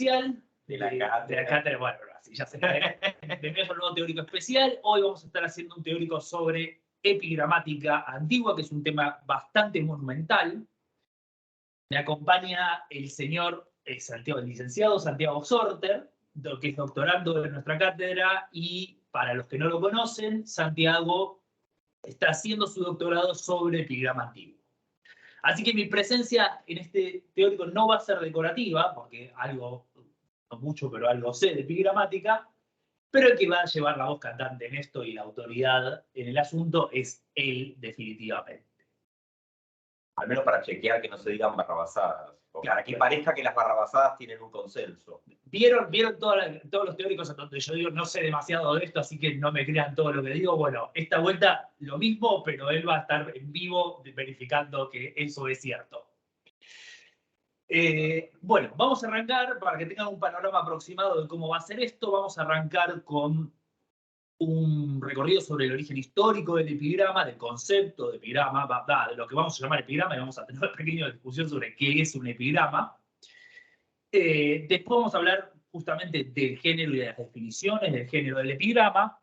especial de la cátedra. Bueno, así ya se cae. Bienvenidos a un nuevo teórico especial. Hoy vamos a estar haciendo un teórico sobre epigramática antigua, que es un tema bastante monumental. Me acompaña el señor Santiago, el licenciado Santiago Sorter, que es doctorando de nuestra cátedra, y para los que no lo conocen, Santiago está haciendo su doctorado sobre epigrama antiguo. Así que mi presencia en este teórico no va a ser decorativa, porque algo, no mucho, pero algo sé de epigramática, pero el que va a llevar la voz cantante en esto y la autoridad en el asunto es él, definitivamente. Al menos para chequear que no se digan barrabasadas. O Claro, para que parezca que las barrabasadas tienen un consenso. ¿Vieron todos los teóricos en donde yo digo no sé demasiado de esto, así que no me crean todo lo que digo? Bueno, esta vuelta lo mismo, pero él va a estar en vivo verificando que eso es cierto. Bueno, vamos a arrancar, para que tengan un panorama aproximado de cómo va a ser esto, vamos a arrancar con un recorrido sobre el origen histórico del epigrama, del concepto de epigrama, de lo que vamos a llamar epigrama, y vamos a tener una pequeña discusión sobre qué es un epigrama. Después vamos a hablar justamente del género y de las definiciones del género del epigrama.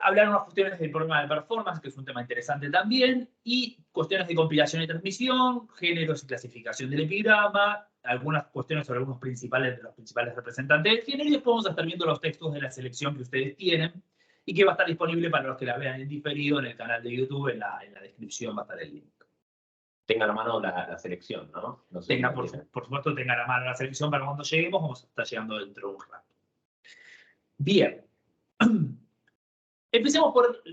Hablar unas cuestiones del problema de performance, que es un tema interesante también, y cuestiones de compilación y transmisión, géneros y clasificación del epigrama, algunas cuestiones sobre algunos de los principales representantes del género, y después vamos a estar viendo los textos de la selección que ustedes tienen, y que va a estar disponible para los que la vean en diferido en el canal de YouTube, en la descripción va a estar el link. Tengan a mano la selección, ¿no? No sé por supuesto, tengan a mano la selección para cuando lleguemos, vamos a estar llegando dentro de un rato. Bien. Empecemos por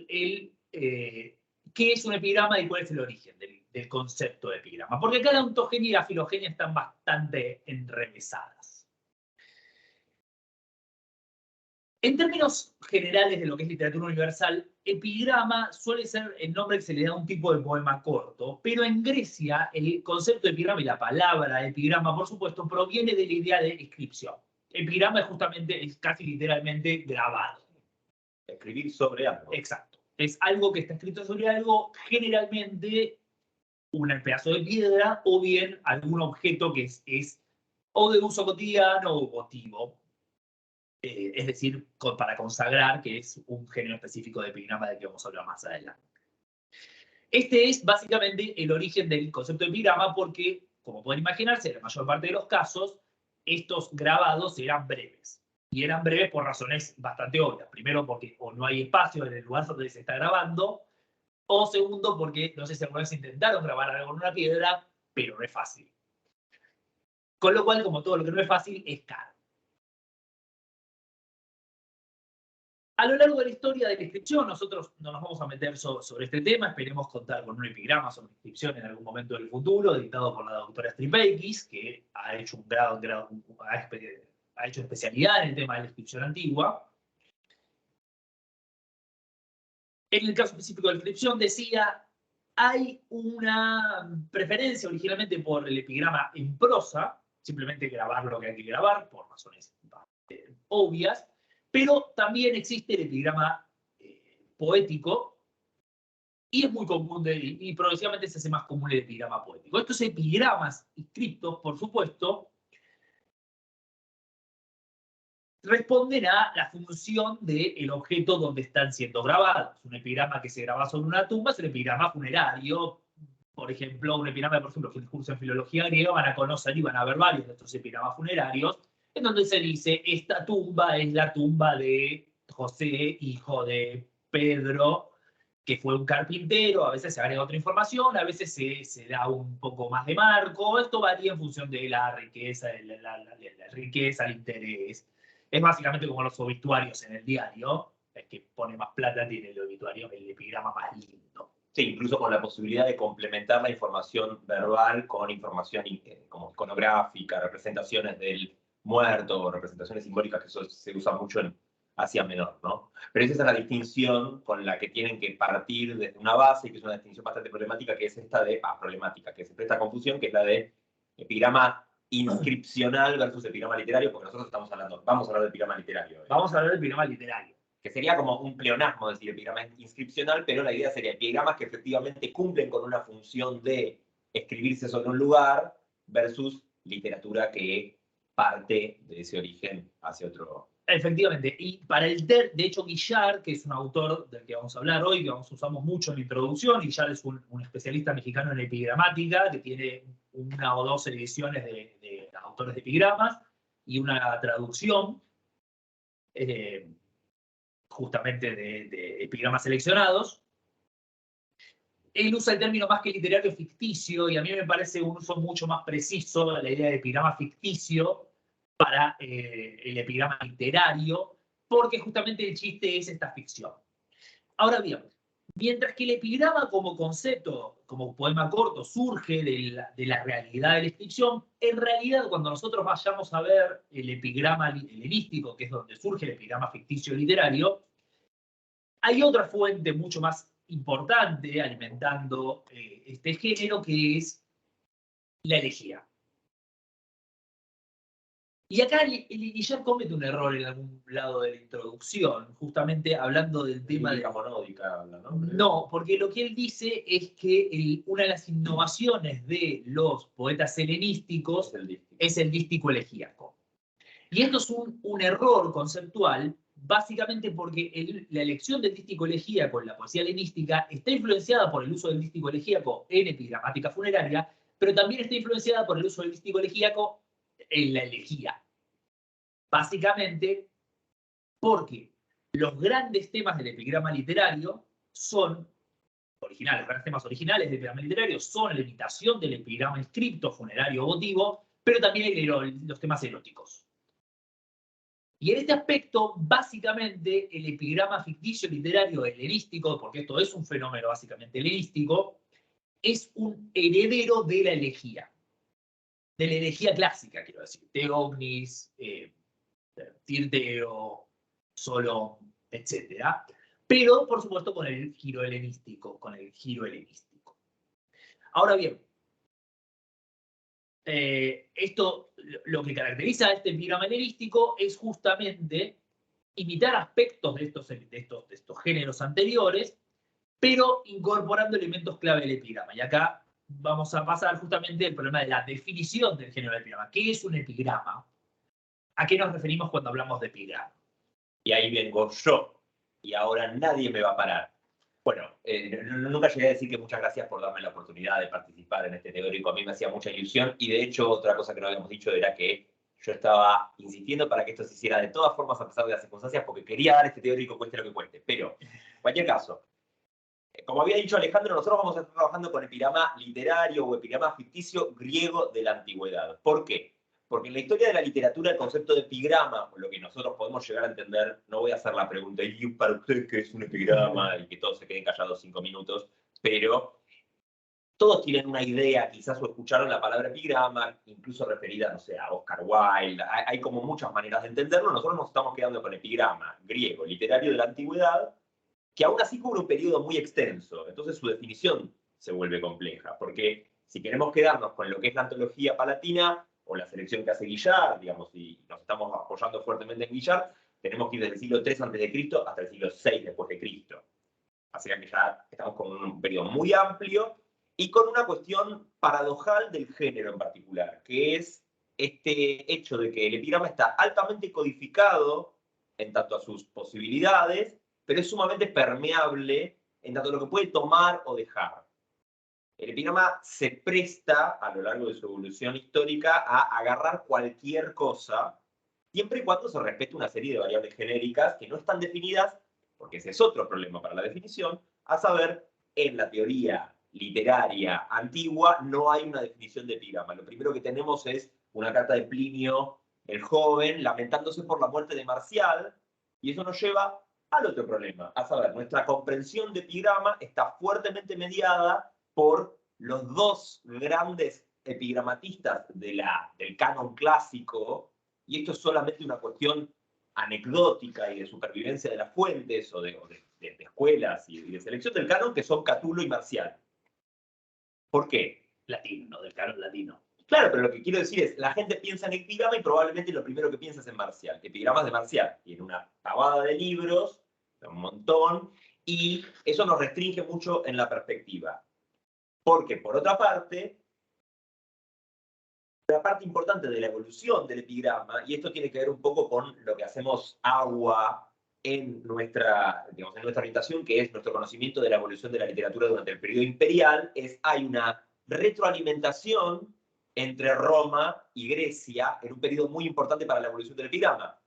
qué es un epigrama y cuál es el origen del concepto de epigrama. Porque acá la ontogenia y la filogenia están bastante enrevesadas. En términos generales de lo que es literatura universal, epigrama suele ser el nombre que se le da a un tipo de poema corto, pero en Grecia el concepto de epigrama y la palabra epigrama, por supuesto, proviene de la idea de inscripción. Epigrama es casi literalmente grabado. Escribir sobre algo. Exacto. Es algo que está escrito sobre algo, generalmente un pedazo de piedra o bien algún objeto que es o de uso cotidiano o votivo. Es decir, para consagrar, que es un género específico de epigrama del que vamos a hablar más adelante. Este es básicamente el origen del concepto de epigrama porque, como pueden imaginarse, en la mayor parte de los casos, estos grabados eran breves. Y eran breves por razones bastante obvias. Primero, porque o no hay espacio en el lugar donde se está grabando, o segundo, porque no sé si alguna vez intentaron grabar algo en una piedra, pero no es fácil. Con lo cual, como todo lo que no es fácil, es caro. A lo largo de la historia de la inscripción, nosotros no nos vamos a meter sobre este tema, esperemos contar con un epigrama sobre inscripción en algún momento del futuro, editado por la doctora Stripeikis, que ha hecho ha hecho especialidad en el tema de la inscripción antigua. En el caso específico de la inscripción decía, hay una preferencia originalmente por el epigrama en prosa, simplemente grabar lo que hay que grabar, por razones obvias, pero también existe el epigrama poético, y es muy común, y progresivamente se hace más común el epigrama poético. Estos epigramas inscriptos, por supuesto, responden a la función del objeto donde están siendo grabados. Un epigrama que se graba sobre una tumba es el epigrama funerario. Por ejemplo, un epigrama, por ejemplo, que curso en filología griega van a conocer y van a ver varios de estos epigramas funerarios, en donde se dice, esta tumba es la tumba de José, hijo de Pedro, que fue un carpintero. A veces se agrega otra información, a veces se da un poco más de marco. Esto varía en función de la riqueza, la riqueza, el interés. Es básicamente como los obituarios en el diario. El que pone más plata tiene el obituario, el epigrama más lindo. Sí, incluso con la posibilidad de complementar la información verbal con información como iconográfica, representaciones del muerto, representaciones simbólicas, que eso se usa mucho en Asia Menor, ¿no? Pero esa es la distinción con la que tienen que partir desde una base, que es una distinción bastante problemática, que es esta de, problemática, que se presta confusión, que es la de epigrama inscripcional versus epigrama literario, porque nosotros vamos a hablar del epigrama literario. Vamos a hablar del epigrama literario. Que sería como un pleonasmo decir epigrama inscripcional, pero la idea sería epigramas que efectivamente cumplen con una función de escribirse sobre un lugar versus literatura que parte de ese origen hacia otro. Efectivamente, y para de hecho, Guillard, que es un autor del que vamos a hablar hoy, que usamos mucho en la introducción, Guillard es un especialista mexicano en epigramática, que tiene una o dos ediciones de autores de epigramas y una traducción justamente de epigramas seleccionados. Él usa el término más que literario ficticio, y a mí me parece un uso mucho más preciso de la idea de epigrama ficticio para el epigrama literario, porque justamente el chiste es esta ficción. Ahora bien, mientras que el epigrama como concepto, como poema corto, surge de la realidad de la ficción, en realidad cuando nosotros vayamos a ver el epigrama helenístico, que es donde surge el epigrama ficticio literario, hay otra fuente mucho más importante alimentando este género, que es la elegía. Y acá Guillard comete un error en algún lado de la introducción, justamente hablando del tema de... monódica, ¿no? No, porque lo que él dice es que una de las innovaciones de los poetas helenísticos es el dístico elegíaco. Y esto es un error conceptual, básicamente porque la elección del dístico elegíaco en la poesía helenística está influenciada por el uso del dístico elegíaco en epigramática funeraria, pero también está influenciada por el uso del dístico elegíaco en la elegía. Básicamente porque los grandes temas del epigrama literario son originales, los grandes temas originales del epigrama literario son la imitación del epigrama escripto, funerario o votivo, pero también los temas eróticos. Y en este aspecto, básicamente, el epigrama ficticio literario helenístico, porque esto es un fenómeno básicamente helenístico, es un heredero de la elegía clásica, quiero decir, Teognis, Tirteo, Solón, etc. Pero, por supuesto, con el giro helenístico, Ahora bien, esto, lo que caracteriza a este epigrama helenístico es justamente imitar aspectos de estos géneros anteriores, pero incorporando elementos clave del epigrama. Y acá vamos a pasar justamente al problema de la definición del género del epigrama. ¿Qué es un epigrama? ¿A qué nos referimos cuando hablamos de epigrama? Y ahí vengo yo, y ahora nadie me va a parar. Bueno, nunca llegué a decir que muchas gracias por darme la oportunidad de participar en este teórico. A mí me hacía mucha ilusión, y de hecho otra cosa que no habíamos dicho era que yo estaba insistiendo para que esto se hiciera de todas formas a pesar de las circunstancias, porque quería dar este teórico cueste lo que cueste. Pero, en cualquier caso, como había dicho Alejandro, nosotros vamos a estar trabajando con epigrama literario o epigrama ficticio griego de la antigüedad. ¿Por qué? Porque en la historia de la literatura el concepto de epigrama, o lo que nosotros podemos llegar a entender, no voy a hacer la pregunta, ¿y para usted qué es un epigrama? Y que todos se queden callados 5 minutos, pero todos tienen una idea, quizás o escucharon la palabra epigrama, incluso referida, no sé, a Oscar Wilde. Hay como muchas maneras de entenderlo. Nosotros nos estamos quedando con epigrama griego, literario de la antigüedad, que aún así cubre un periodo muy extenso. Entonces su definición se vuelve compleja, porque si queremos quedarnos con lo que es la antología palatina o la selección que hace Guillard, digamos, y nos estamos apoyando fuertemente en Guillard, tenemos que ir desde el siglo III a.C. hasta el siglo VI después de Cristo. Así que ya estamos con un periodo muy amplio y con una cuestión paradojal del género en particular, que es este hecho de que el epigrama está altamente codificado en tanto a sus posibilidades, pero es sumamente permeable en tanto a lo que puede tomar o dejar. El epigrama se presta a lo largo de su evolución histórica a agarrar cualquier cosa, siempre y cuando se respete una serie de variables genéricas que no están definidas, porque ese es otro problema para la definición, a saber, en la teoría literaria antigua no hay una definición de epigrama. Lo primero que tenemos es una carta de Plinio el Joven lamentándose por la muerte de Marcial, y eso nos lleva al otro problema, a saber, nuestra comprensión de epigrama está fuertemente mediada por los dos grandes epigramatistas del canon clásico, y esto es solamente una cuestión anecdótica y de supervivencia de las fuentes o de escuelas y de selección del canon, que son Catulo y Marcial. ¿Por qué? Latino, del canon latino. Claro, pero lo que quiero decir es, la gente piensa en epigrama y probablemente lo primero que piensa es en Marcial. Epigramas de Marcial. Tiene una pavada de libros, un montón, y eso nos restringe mucho en la perspectiva. Porque, por otra parte, una parte importante de la evolución del epigrama, y esto tiene que ver un poco con lo que hacemos agua en nuestra, digamos, en nuestra orientación, que es nuestro conocimiento de la evolución de la literatura durante el periodo imperial, hay una retroalimentación entre Roma y Grecia en un periodo muy importante para la evolución del epigrama.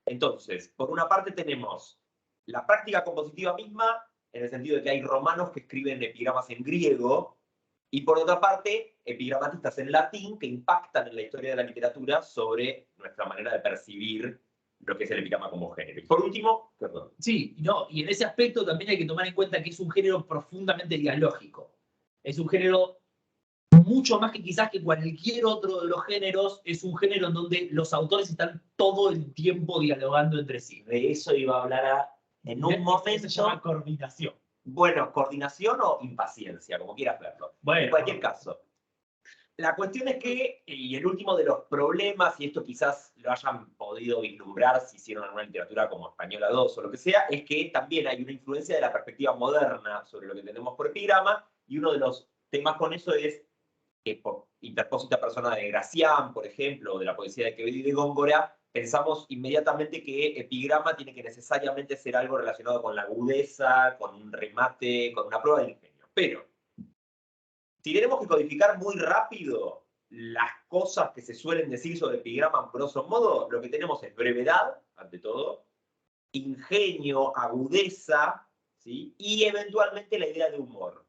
Entonces, por una parte tenemos la práctica compositiva misma, en el sentido de que hay romanos que escriben epigramas en griego, y por otra parte, epigramatistas en latín que impactan en la historia de la literatura sobre nuestra manera de percibir lo que es el epigrama como género. Y por último, perdón. Sí, no, y en ese aspecto también hay que tomar en cuenta que es un género profundamente dialógico. Es un género mucho más que quizás que cualquier otro de los géneros, es un género en donde los autores están todo el tiempo dialogando entre sí. De eso iba a hablar en un momento. Se llama coordinación. Bueno, coordinación o impaciencia, como quieras verlo. Bueno, en cualquier caso. La cuestión es que, y el último de los problemas, y esto quizás lo hayan podido vislumbrar si hicieron alguna literatura como Española 2 o lo que sea, es que también hay una influencia de la perspectiva moderna sobre lo que entendemos por epigrama, y uno de los temas con eso es que por interpósita persona de Gracián, por ejemplo, o de la poesía de Quevedo y de Góngora, pensamos inmediatamente que epigrama tiene que necesariamente ser algo relacionado con la agudeza, con un remate, con una prueba del ingenio. Pero, si tenemos que codificar muy rápido las cosas que se suelen decir sobre epigrama, grosso modo, lo que tenemos es brevedad, ante todo, ingenio, agudeza, ¿sí? Y eventualmente la idea de humor.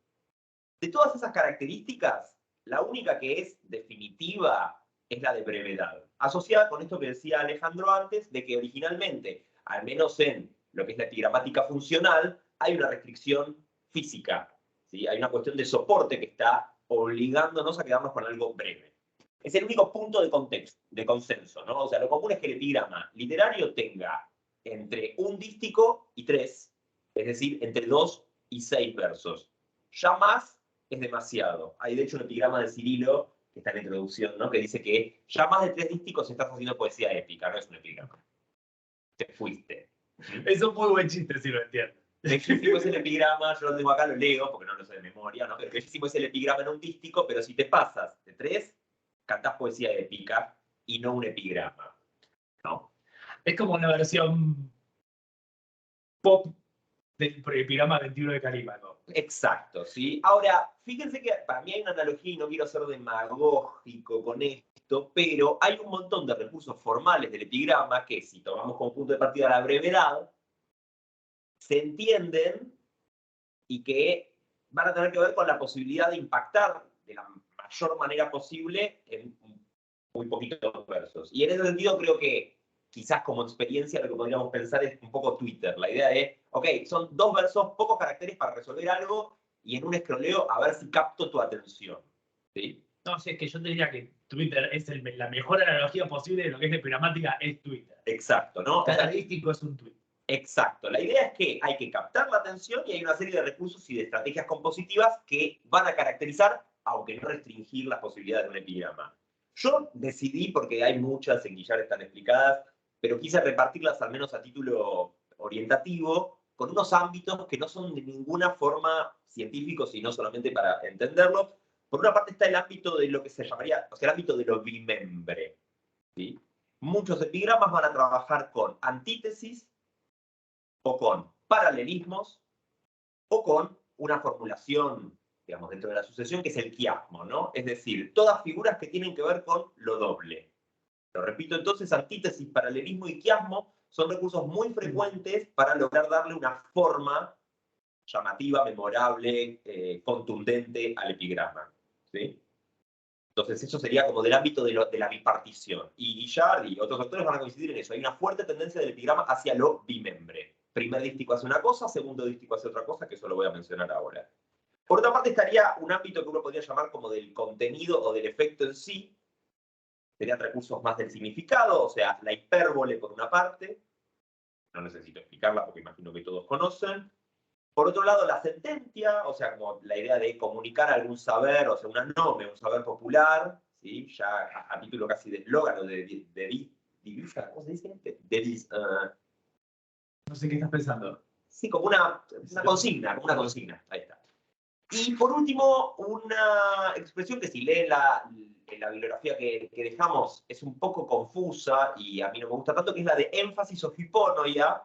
De todas esas características, la única que es definitiva es la de brevedad, asociada con esto que decía Alejandro antes, de que originalmente, al menos en lo que es la epigramática funcional, hay una restricción física, ¿sí? Hay una cuestión de soporte que está obligándonos a quedarnos con algo breve. Es el único punto de contexto, de consenso, ¿no? O sea, lo común es que el epigrama literario tenga entre un dístico y 3, es decir, entre 2 y 6 versos. Ya más es demasiado. Hay de hecho un epigrama de Cirilo, que está en la introducción, ¿no? Que dice que ya más de 3 dísticos estás haciendo poesía épica, no es un epigrama. Te fuiste. Es un muy buen chiste, si lo entiendo. Bellísimo es el epigrama, yo lo tengo acá, lo leo, porque no lo sé de memoria, ¿no? Pero bellísimo es el epigrama en un dístico, pero si te pasas de 3, cantás poesía épica y no un epigrama, ¿no? Es como una versión pop del epigrama 21 de Calímaco. Exacto, ¿sí? Ahora, fíjense que para mí hay una analogía y no quiero ser demagógico con esto, pero hay un montón de recursos formales del epigrama que, si tomamos como punto de partida la brevedad, se entienden y que van a tener que ver con la posibilidad de impactar de la mayor manera posible en muy poquitos versos. Y en ese sentido creo que quizás como experiencia lo que podríamos pensar es un poco Twitter. La idea es, ok, son 2 versos, pocos caracteres para resolver algo, y en un escroleo a ver si capto tu atención. ¿Sí? No, si es que yo te diría que Twitter es la mejor analogía posible de lo que es la epigramática, es Twitter. Exacto, ¿no? Estadístico es un tweet. Exacto. La idea es que hay que captar la atención y hay una serie de recursos y de estrategias compositivas que van a caracterizar, aunque no restringir las posibilidades de un epigrama. Yo decidí, porque hay muchas, en Guillar están explicadas, pero quise repartirlas al menos a título orientativo, con unos ámbitos que no son de ninguna forma científicos, sino solamente para entenderlo. Por una parte está el ámbito de lo que se llamaría, o sea, el ámbito de lo bimembre, ¿sí? Muchos epigramas van a trabajar con antítesis, o con paralelismos, o con una formulación, digamos, dentro de la sucesión, que es el quiasmo, ¿no? Es decir, todas figuras que tienen que ver con lo doble. Lo repito entonces, antítesis, paralelismo y quiasmo son recursos muy frecuentes para lograr darle una forma llamativa, memorable, contundente al epigrama, ¿sí? Entonces eso sería como del ámbito de la bipartición. Y Guillard y otros autores van a coincidir en eso. Hay una fuerte tendencia del epigrama hacia lo bimembre. Primer dístico hace una cosa, segundo dístico hace otra cosa, que eso lo voy a mencionar ahora. Por otra parte estaría un ámbito que uno podría llamar como del contenido o del efecto en sí. Serían recursos más del significado, o sea, la hipérbole por una parte. No necesito explicarla porque imagino que todos conocen. Por otro lado, la sentencia, o sea, como la idea de comunicar algún saber, o sea, una nome, un saber popular, ¿sí? Ya a título casi de eslogan o de divisa, ¿cómo se dice? No sé qué estás pensando. Sí, como una consigna, ahí está. Y por último, una expresión que si leen la bibliografía que dejamos es un poco confusa y a mí no me gusta tanto, que es la de énfasis o hiponoia,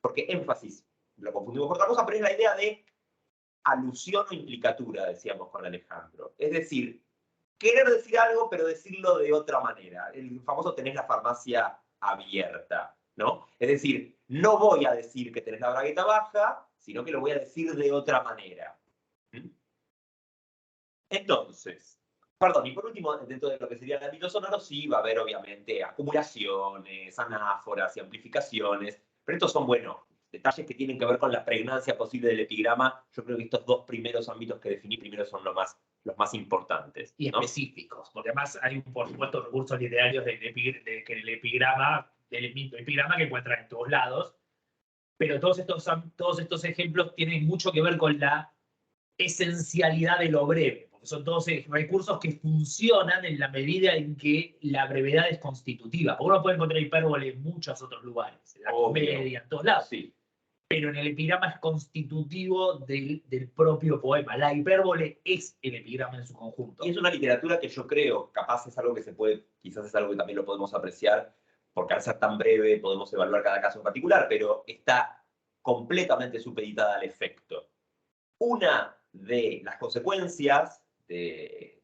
porque énfasis lo confundimos por otra cosa, pero es la idea de alusión o implicatura, decíamos con Alejandro. Es decir, querer decir algo, pero decirlo de otra manera. El famoso tenés la farmacia abierta, ¿no? Es decir, no voy a decir que tenés la bragueta baja, sino que lo voy a decir de otra manera. Entonces, perdón, y por último, dentro de lo que sería el ámbito sonoro, sí va a haber obviamente acumulaciones, anáforas y amplificaciones, pero estos son, bueno, detalles que tienen que ver con la pregnancia posible del epigrama. Yo creo que estos dos primeros ámbitos que definí primero son los más importantes. Y ¿no? específicos, porque además hay, por supuesto, recursos literarios que el epigrama, del epigrama que encuentran en todos lados, pero todos estos ejemplos tienen mucho que ver con la esencialidad de lo breve, porque son todos recursos que funcionan en la medida en que la brevedad es constitutiva. Porque uno puede encontrar hipérbole en muchos otros lugares, en la comedia, en todos lados. Sí. Pero en el epigrama es constitutivo del propio poema. La hipérbole es el epigrama en su conjunto. Y es una literatura que yo creo, capaz es algo que se puede, quizás es algo que también lo podemos apreciar, porque al ser tan breve podemos evaluar cada caso en particular, pero está completamente supeditada al efecto. Una de las consecuencias de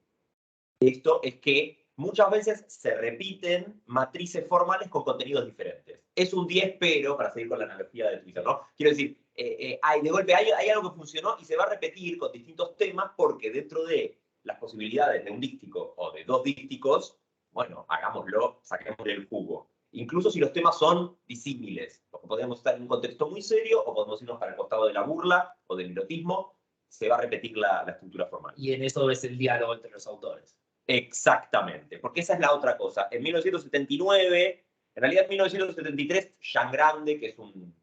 esto es que muchas veces se repiten matrices formales con contenidos diferentes. Es un 10 pero, para seguir con la analogía de Twitter, ¿no? Quiero decir, de golpe hay algo que funcionó y se va a repetir con distintos temas porque dentro de las posibilidades de un díptico o de dos dípticos, bueno, hagámoslo, saquémosle el jugo. Incluso si los temas son disímiles, porque podemos estar en un contexto muy serio o podemos irnos para el costado de la burla o del erotismo, se va a repetir la estructura formal. Y en eso es el diálogo entre los autores. Exactamente, porque esa es la otra cosa. En 1979, en realidad en 1973, Jean Grande, que es un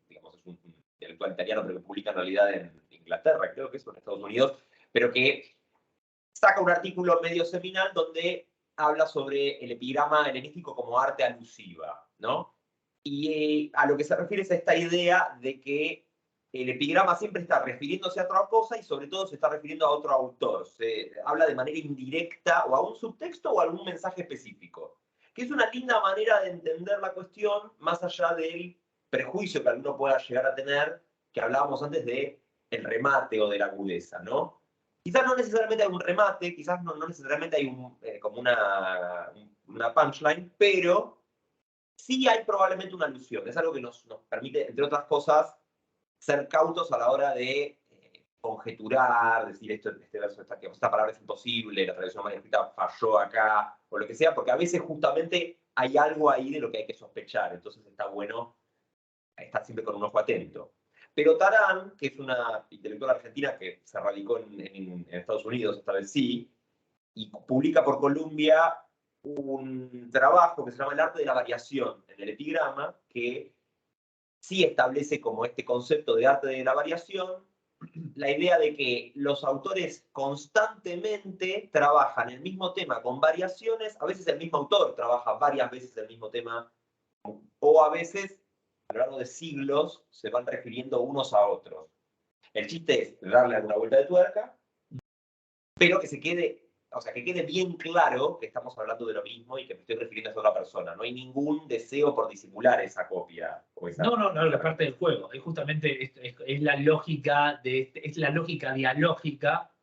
intelectual italiano, pero que publica en realidad en Inglaterra, creo que es, o en Estados Unidos, pero que saca un artículo medio seminal donde habla sobre el epigrama helenístico como arte alusiva, ¿no? Y a lo que se refiere es a esta idea de que el epigrama siempre está refiriéndose a otra cosa y sobre todo se está refiriendo a otro autor. Se habla de manera indirecta o a un subtexto o a algún mensaje específico. Que es una linda manera de entender la cuestión más allá del prejuicio que alguno pueda llegar a tener, que hablábamos antes de el remate o de la agudeza, ¿no? Quizás no necesariamente hay un remate, quizás no necesariamente hay como una punchline, pero sí hay probablemente una alusión. Es algo que nos permite, entre otras cosas, ser cautos a la hora de conjeturar, decir este verso, esta palabra es imposible, la traducción manuscrita falló acá, o lo que sea, porque a veces justamente hay algo ahí de lo que hay que sospechar, entonces está bueno estar siempre con un ojo atento. Pero Tarán, que es una intelectual argentina que se radicó en Estados Unidos, esta vez sí, y publica por Columbia un trabajo que se llama El arte de la variación en el epigrama, que sí establece como este concepto de arte de la variación, la idea de que los autores constantemente trabajan el mismo tema con variaciones, a veces el mismo autor trabaja varias veces el mismo tema, o a veces a lo largo de siglos se van refiriendo unos a otros. El chiste es darle alguna vuelta de tuerca, pero que quede bien claro que estamos hablando de lo mismo y que me estoy refiriendo a esa otra persona. No hay ningún deseo por disimular esa copia. No, la parte del juego. Es justamente es la lógica es la lógica dialógica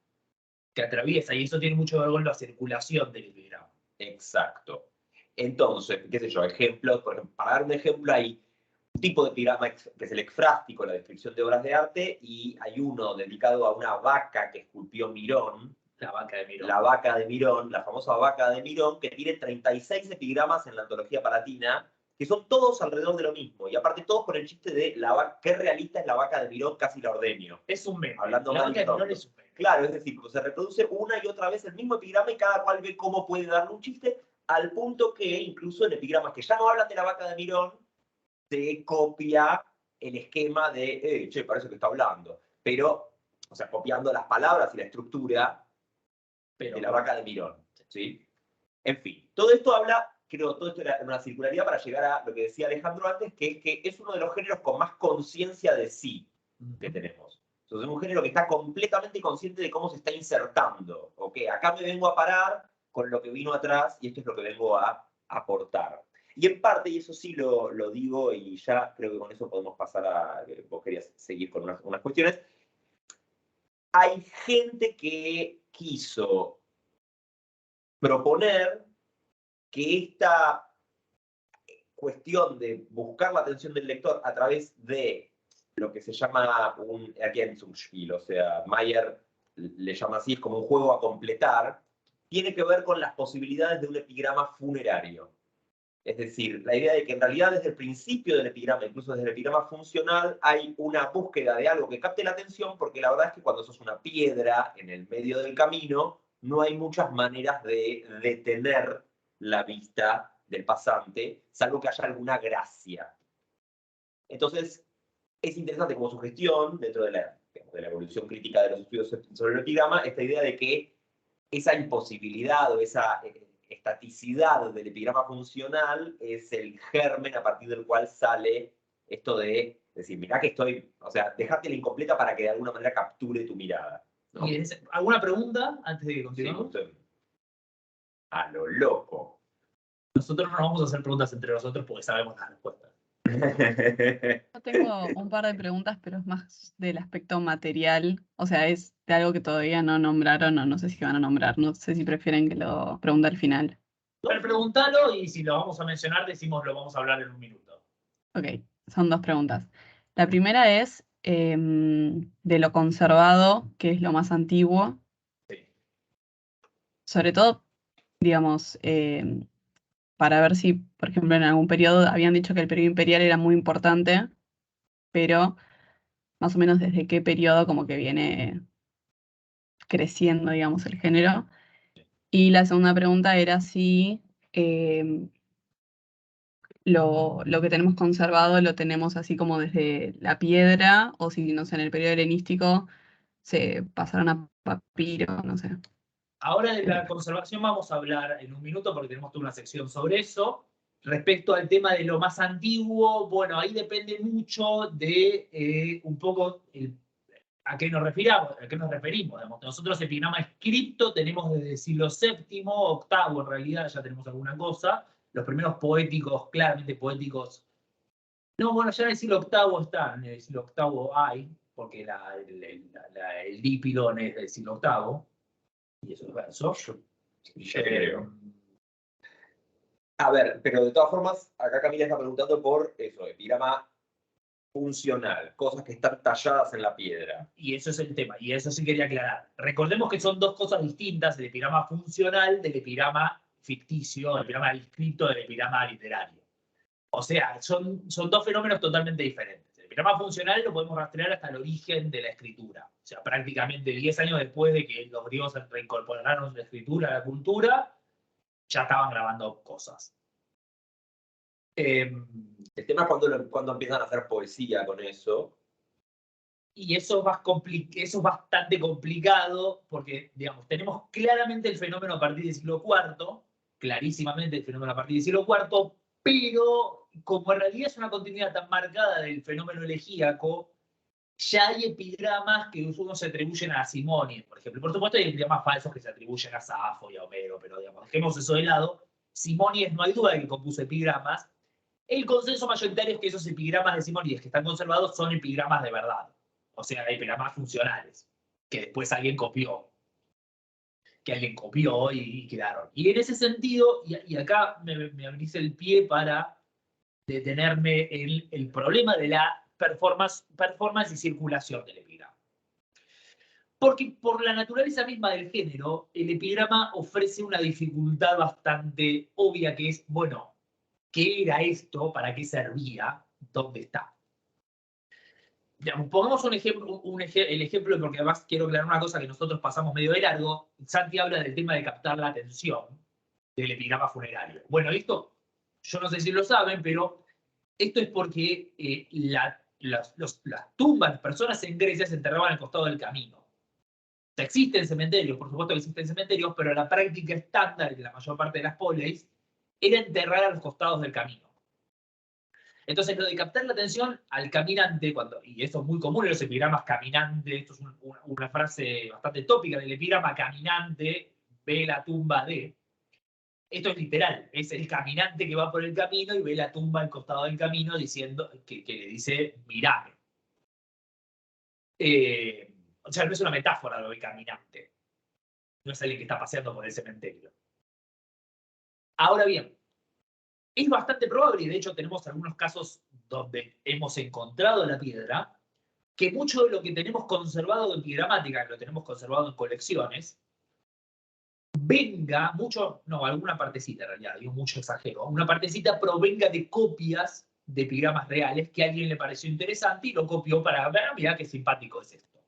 que atraviesa, y eso tiene mucho que ver con la circulación del epigrama. Exacto. Entonces, qué sé yo, ejemplos, por ejemplo, para dar un ejemplo, hay un tipo de epigrama que es el ecfrástico, la descripción de obras de arte, y hay uno dedicado a una vaca que esculpió Mirón. La vaca de Mirón. La vaca de Mirón, la famosa vaca de Mirón, que tiene 36 epigramas en la antología palatina, que son todos alrededor de lo mismo, y aparte todos con el chiste de qué realista es la vaca de Mirón, casi la ordeño. Es un meme. Hablando la mal vaca de Mirón es un meme. Claro, es decir, se reproduce una y otra vez el mismo epigrama y cada cual ve cómo puede darle un chiste, al punto que incluso en epigramas que ya no hablan de la vaca de Mirón, se copia el esquema de, che, parece que está hablando. Pero, o sea, copiando las palabras y la estructura de la vaca de Mirón. ¿Sí? En fin, todo esto era una circularidad para llegar a lo que decía Alejandro antes, que es uno de los géneros con más conciencia de sí que tenemos. Entonces, es un género que está completamente consciente de cómo se está insertando. ¿Ok? Acá me vengo a parar con lo que vino atrás y esto es lo que vengo a aportar. Y en parte, y eso sí lo digo, y ya creo que con eso podemos pasar a... Vos querías seguir con unas cuestiones. Hay gente que quiso proponer que esta cuestión de buscar la atención del lector a través de lo que se llama un Ergänzungsspiel, o sea, Mayer le llama así, es como un juego a completar, tiene que ver con las posibilidades de un epigrama funerario. Es decir, la idea de que en realidad desde el principio del epigrama, incluso desde el epigrama funcional, hay una búsqueda de algo que capte la atención, porque la verdad es que cuando sos una piedra en el medio del camino, no hay muchas maneras de detener la vista del pasante, salvo que haya alguna gracia. Entonces, es interesante como sugestión, dentro de la evolución crítica de los estudios sobre el epigrama, esta idea de que esa imposibilidad o esa estaticidad del epigrama funcional es el germen a partir del cual sale esto de decir, mirá que estoy, o sea, dejártela incompleta para que de alguna manera capture tu mirada, ¿no? ¿Alguna pregunta antes de que Sí, continuemos? usted, a lo loco. Nosotros no vamos a hacer preguntas entre nosotros porque sabemos las respuestas. Yo tengo un par de preguntas, pero es más del aspecto material. O sea, es de algo que todavía no nombraron o no sé si van a nombrar. No sé si prefieren que lo pregunte al final. Pero preguntalo y si lo vamos a mencionar, decimos lo vamos a hablar en un minuto. Ok, son dos preguntas. La primera es de lo conservado, que es lo más antiguo. Sí. Sobre todo, digamos, para ver si, por ejemplo, en algún periodo habían dicho que el periodo imperial era muy importante, pero más o menos desde qué periodo como que viene creciendo, digamos, el género. Y la segunda pregunta era si lo que tenemos conservado lo tenemos así como desde la piedra o si, no sé, en el periodo helenístico se pasaron a papiro, no sé. Ahora de la conservación vamos a hablar en un minuto porque tenemos toda una sección sobre eso. Respecto al tema de lo más antiguo, bueno, ahí depende mucho de un poco a qué nos referimos. Digamos. Nosotros epigrama escrito tenemos desde el siglo VII, octavo en realidad, ya tenemos alguna cosa. Los primeros poéticos, claramente poéticos. No, bueno, ya en el siglo VIII están, en el siglo VIII hay, porque el Dipylon es del siglo VIII, y eso es verso. Ya te creo. A ver, pero de todas formas, acá Camila está preguntando por eso, epigrama funcional, cosas que están talladas en la piedra. Y eso es el tema, y eso sí quería aclarar. Recordemos que son dos cosas distintas, el epigrama funcional del epigrama ficticio, el epigrama escrito del epigrama literario. O sea, son dos fenómenos totalmente diferentes. El epigrama funcional lo podemos rastrear hasta el origen de la escritura. O sea, prácticamente 10 años después de que los griegos reincorporaron la escritura a la cultura, ya estaban grabando cosas. El tema es cuando empiezan a hacer poesía con eso. Y eso es bastante complicado porque, digamos, tenemos claramente el fenómeno a partir del siglo IV, clarísimamente el fenómeno a partir del siglo IV, pero como en realidad es una continuidad tan marcada del fenómeno elegíaco, ya hay epigramas que uno se atribuyen a Simónides, por ejemplo. Por supuesto, hay epigramas falsos que se atribuyen a Safo y a Homero, pero digamos, dejemos eso de lado. Simónides no hay duda de que compuso epigramas. El consenso mayoritario es que esos epigramas de Simónides que están conservados son epigramas de verdad. O sea, epigramas funcionales, que después alguien copió. Que alguien copió y quedaron. Y en ese sentido, y acá me abrís el pie para detenerme en el problema de la performance y circulación del epigrama. Porque por la naturaleza misma del género, el epigrama ofrece una dificultad bastante obvia que es, bueno, ¿qué era esto? ¿Para qué servía? ¿Dónde está? Digamos, pongamos un ejemplo, el ejemplo, porque además quiero aclarar una cosa que nosotros pasamos medio de largo. Santi habla del tema de captar la atención del epigrama funerario. Bueno, esto, yo no sé si lo saben, pero esto es porque las tumbas, las personas en Grecia se enterraban al costado del camino. O sea, existen cementerios, por supuesto que existen cementerios, pero la práctica estándar de la mayor parte de las polis era enterrar a los costados del camino. Entonces, lo de captar la atención al caminante, y esto es muy común en los epigramas caminante, esto es una frase bastante tópica del epigrama caminante, ve la tumba de. Esto es literal, es el caminante que va por el camino y ve la tumba al costado del camino diciendo que le dice, mirame. O sea, no es una metáfora lo del caminante. No es alguien que está paseando por el cementerio. Ahora bien, es bastante probable, y de hecho tenemos algunos casos donde hemos encontrado la piedra, que mucho de lo que tenemos conservado en epigramática, que lo tenemos conservado en colecciones, venga, alguna partecita en realidad, digo mucho exagero, una partecita provenga de copias de epigramas reales que a alguien le pareció interesante y lo copió para ver, mirá qué simpático es esto.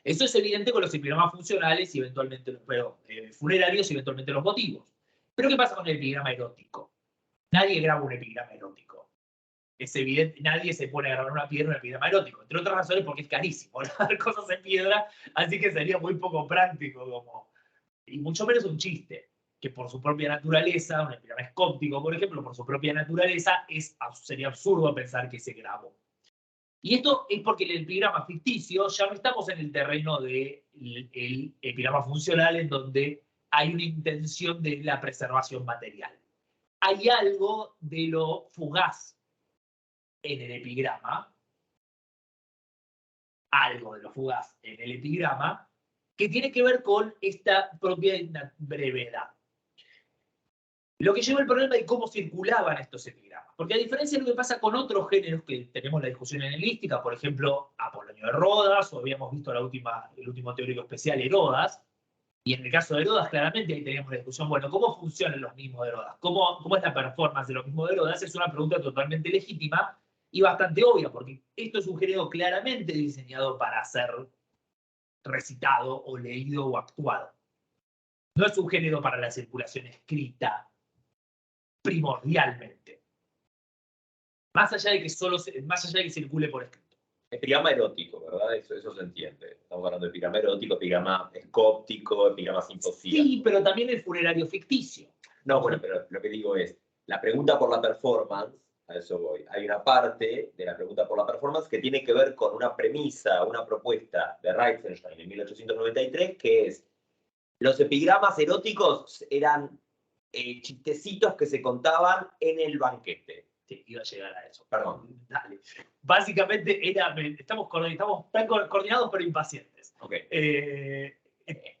Eso es evidente con los epigramas funcionales y eventualmente, funerarios y eventualmente los motivos. Pero ¿qué pasa con el epigrama erótico? Nadie graba un epigrama erótico. Es evidente, nadie se pone a grabar una piedra un epigrama erótico. Entre otras razones porque es carísimo grabar cosas en piedra, así que sería muy poco práctico y mucho menos un chiste, que por su propia naturaleza, un epigrama escóptico, por ejemplo, por su propia naturaleza, sería absurdo pensar que se grabó. Y esto es porque el epigrama ficticio ya no estamos en el terreno del epigrama funcional, en donde hay una intención de la preservación material. Hay algo de lo fugaz en el epigrama, que tiene que ver con esta propia brevedad. Lo que lleva el problema de cómo circulaban estos epigramas. Porque a diferencia de lo que pasa con otros géneros que tenemos la discusión enelística, por ejemplo, Apolonio de Rodas, o habíamos visto el último teórico especial, Herodas, y en el caso de Herodas, claramente ahí teníamos la discusión, bueno, ¿cómo funcionan los mismos de Herodas? ¿Cómo es la performance de los mismos de Herodas? Es una pregunta totalmente legítima y bastante obvia, porque esto es un género claramente diseñado para ser recitado o leído o actuado. No es un género para la circulación escrita, primordialmente. Más allá de que circule por escrito. Epigrama erótico, ¿verdad? Eso se entiende. Estamos hablando de epigrama erótico, epigrama escóptico, epigrama sin poesía. Sí, pero también el funerario ficticio. No, bueno, pero lo que digo es, la pregunta por la performance, a eso voy. Hay una parte de la pregunta por la performance que tiene que ver con una premisa, una propuesta de Reitzenstein en 1893, que es, los epigramas eróticos eran chistecitos que se contaban en el banquete. Sí, iba a llegar a eso. Perdón. Dale. Básicamente estamos tan coordinados pero impacientes. Ok.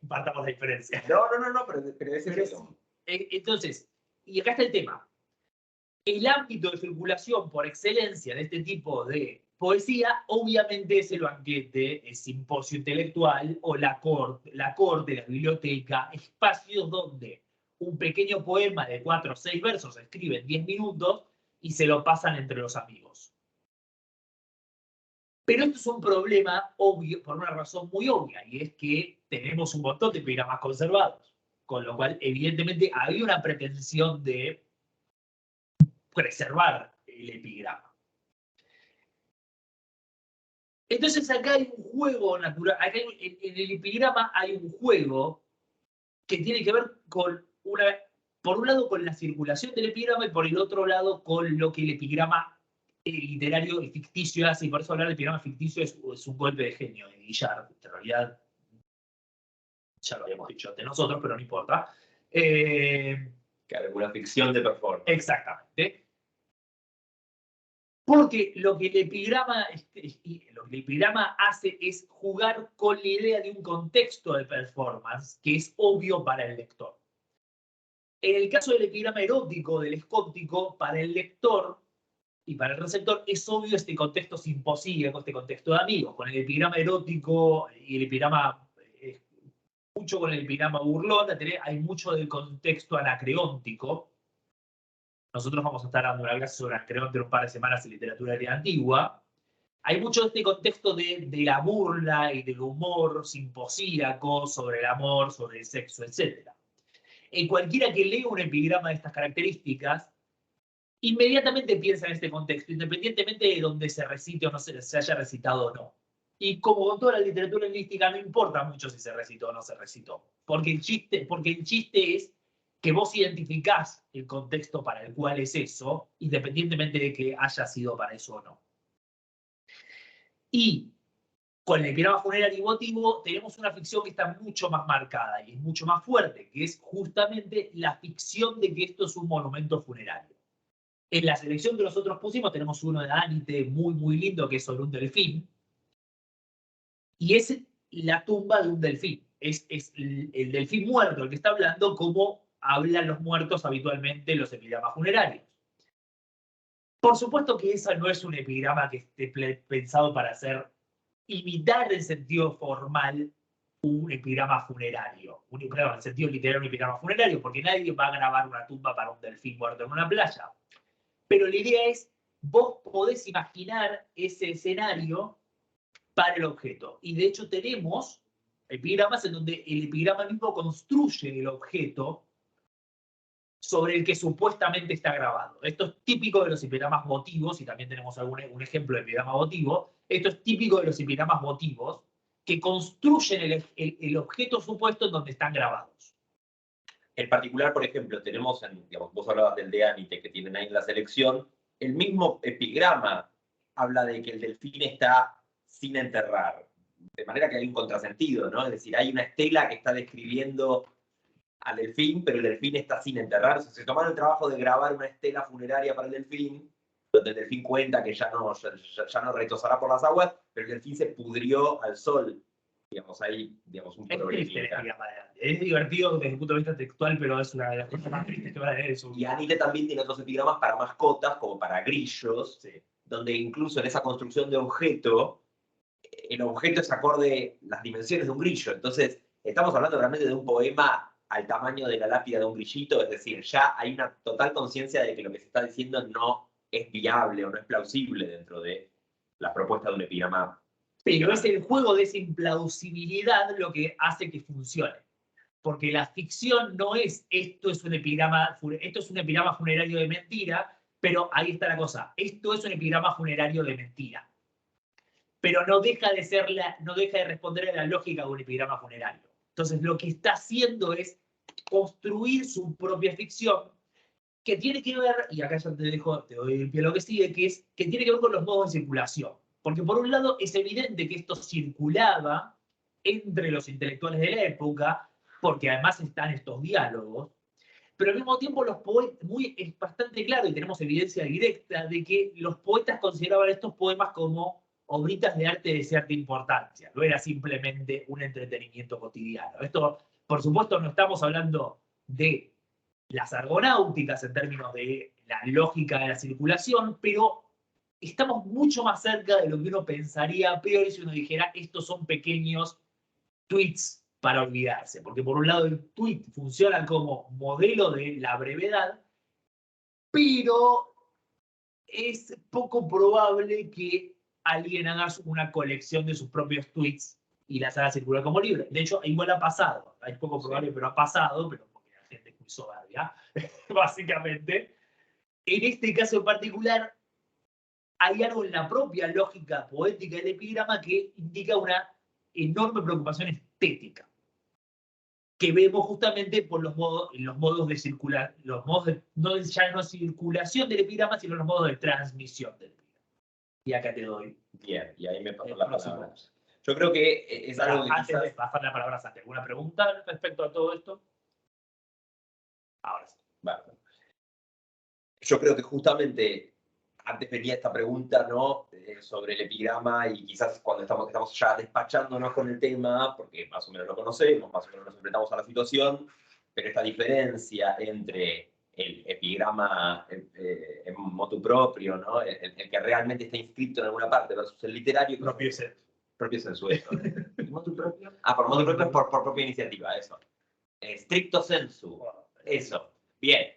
Partamos la diferencia. No, pero es eso. Entonces, y acá está el tema. El ámbito de circulación por excelencia de este tipo de poesía, obviamente es el banquete, el simposio intelectual o la corte, la biblioteca, espacios donde un pequeño poema de 4 o 6 versos se escribe en 10 minutos y se lo pasan entre los amigos. Pero esto es un problema obvio, por una razón muy obvia, y es que tenemos un montón de epigramas conservados, con lo cual, evidentemente, había una pretensión de preservar el epigrama. Entonces, acá hay un juego natural, acá en el epigrama hay un juego que tiene que ver con por un lado con la circulación del epigrama y por el otro lado con lo que el epigrama literario y ficticio hace, y por eso hablar de epigrama ficticio es un golpe de genio de Guillard. En realidad, ya lo habíamos dicho ante nosotros, pero no importa. Claro, una ficción de performance. Exactamente. Porque lo que el epigrama hace es jugar con la idea de un contexto de performance que es obvio para el lector. En el caso del epigrama erótico, del escóptico, para el lector y para el receptor es obvio este contexto simposíaco, este contexto de amigos. Con el epigrama erótico y el epigrama, mucho con el epigrama burlón, hay mucho del contexto anacreóntico. Nosotros vamos a estar dando una clase sobre Anacreonte en un par de semanas en literatura griega antigua. Hay mucho de este contexto de la burla y del humor simposíaco sobre el amor, sobre el sexo, etc. En cualquiera que lea un epigrama de estas características, inmediatamente piensa en este contexto, independientemente de donde se recite o no se haya recitado o no. Y como con toda la literatura lingüística, no importa mucho si se recitó o no se recitó. Porque el chiste es que vos identificás el contexto para el cual es eso, independientemente de que haya sido para eso o no. Y con el epigrama funerario y votivo tenemos una ficción que está mucho más marcada y es mucho más fuerte, que es justamente la ficción de que esto es un monumento funerario. En la selección que nosotros pusimos tenemos uno de Anite muy, muy lindo, que es sobre un delfín, y es la tumba de un delfín. Es el delfín muerto el que está hablando, como hablan los muertos habitualmente en los epigramas funerarios. Por supuesto que esa no es un epigrama que esté pensado para imitar en sentido formal un epigrama funerario. En el sentido literal, un epigrama funerario, porque nadie va a grabar una tumba para un delfín muerto en una playa. Pero la idea es, vos podés imaginar ese escenario para el objeto. Y de hecho tenemos epigramas en donde el epigrama mismo construye el objeto sobre el que supuestamente está grabado. Esto es típico de los epigramas votivos, y también tenemos un ejemplo de epigrama votivo. Esto es típico de los epigramas votivos, que construyen el objeto supuesto en donde están grabados. En particular, por ejemplo, tenemos, digamos, vos hablabas del de Anite que tienen ahí en la selección, el mismo epigrama habla de que el delfín está sin enterrar, de manera que hay un contrasentido, ¿no? Es decir, hay una estela que está describiendo al delfín, pero el delfín está sin enterrar. Se tomaron el trabajo de grabar una estela funeraria para el delfín, donde el delfín cuenta que ya no retosará por las aguas, pero el delfín se pudrió al sol. Digamos, hay un problema. Es divertido desde el punto de vista textual, pero es una de las cosas más tristes que va a tener eso. Y Anite también tiene otros epigramas para mascotas, como para grillos, sí, donde incluso en esa construcción de objeto, el objeto es acorde las dimensiones de un grillo. Entonces, estamos hablando realmente de un poema al tamaño de la lápida de un grillito, es decir, ya hay una total conciencia de que lo que se está diciendo no es viable o no es plausible dentro de la propuesta de un epigrama. Pero es el juego de esa implausibilidad lo que hace que funcione. Porque la ficción no es esto es un epigrama funerario de mentira, pero ahí está la cosa, esto es un epigrama funerario de mentira. Pero no deja de responder a la lógica de un epigrama funerario. Entonces lo que está haciendo es construir su propia ficción que tiene que ver, y acá ya te doy el pie a lo que sigue, que tiene que ver con los modos de circulación. Porque por un lado es evidente que esto circulaba entre los intelectuales de la época, porque además están estos diálogos, pero al mismo tiempo es bastante claro, y tenemos evidencia directa, de que los poetas consideraban estos poemas como obritas de arte de cierta importancia, no era simplemente un entretenimiento cotidiano. Esto, por supuesto, no estamos hablando de las argonáuticas en términos de la lógica de la circulación, pero estamos mucho más cerca de lo que uno pensaría a priori si uno dijera estos son pequeños tweets para olvidarse, porque por un lado el tweet funciona como modelo de la brevedad, pero es poco probable que alguien haga una colección de sus propios tweets y las haga circular como libre. De hecho, igual ha pasado, es poco probable, pero ha pasado, pero porque la gente es muy soberbia, básicamente. En este caso en particular, hay algo en la propia lógica poética del epigrama que indica una enorme preocupación estética, que vemos justamente por los modos de circular, ya no circulación del epigrama, sino los modos de transmisión del epigrama. Y acá te doy. Bien, y ahí me paso la palabra. Yo creo que es algo que antes de pasar la palabra a Santi, ¿alguna pregunta respecto a todo esto? Ahora sí. Vale. Yo creo que justamente antes venía esta pregunta, ¿no? Sobre el epigrama, y quizás cuando estamos ya despachándonos con el tema, porque más o menos lo conocemos, más o menos nos enfrentamos a la situación, pero esta diferencia entre el epigrama en motu propio, ¿no? El que realmente está inscrito en alguna parte, versus el literario. Propio sensu, eso. ¿Motu propio? Por motu propio es por propia iniciativa, eso. Stricto sensu, eso. Bien.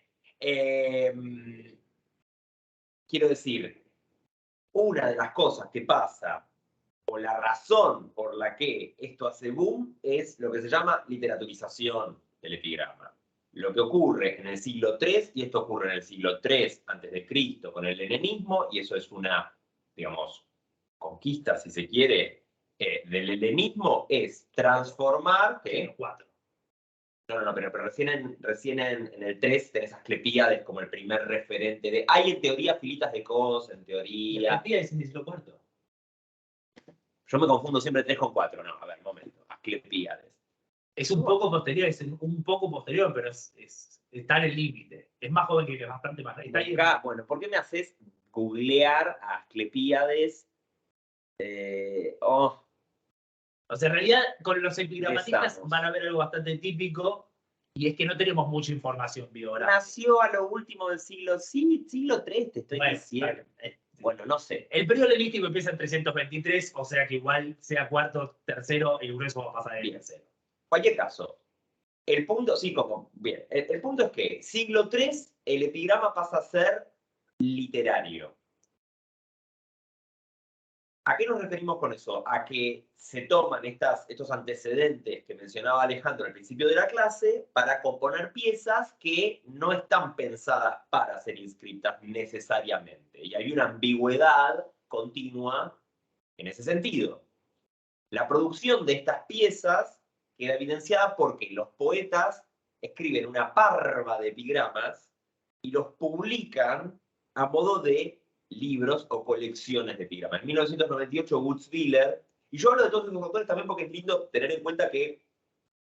Quiero decir, una de las cosas que pasa, o la razón por la que esto hace boom, es lo que se llama literaturización del epigrama. Lo que ocurre en el siglo III, y esto ocurre en el siglo III a.C. con el helenismo, y eso es una, digamos, conquista, si se quiere, del helenismo, es transformar No, pero recién en el 3 tenés Asclepíades como el primer referente de... Hay en teoría filitas de cos, en Y teoría... Asclepíades es el siglo IV. Yo me confundo siempre 3 con 4. No, a ver, momento. Asclepíades. Es un poco posterior, pero está en el límite. Es más joven que bastante más. Está ahí Buscá, bueno, ¿por qué me haces googlear a Asclepíades? Oh, O sea, en realidad, con los epigramatistas Empezamos. van a ver algo bastante típico, y es que no tenemos mucha información biográfica. nació a lo último del siglo... Sí, siglo 3 te estoy Bueno, diciendo. Bueno, no sé. El periodo helenístico empieza en 323, o sea que igual sea cuarto, tercero, el grueso va a pasar en el Bien. tercero. Cualquier caso, el punto, sí, como, bien, el punto es que siglo 3 el epigrama pasa a ser literario. ¿A qué nos referimos con eso? A que se toman estos antecedentes que mencionaba Alejandro al principio de la clase para componer piezas que no están pensadas para ser inscritas necesariamente. Y hay una ambigüedad continua en ese sentido. La producción de estas piezas queda evidenciada porque los poetas escriben una parva de epigramas y los publican a modo de libros o colecciones de epigramas. En 1998, Gutzwiller, y yo hablo de todos estos autores también porque es lindo tener en cuenta que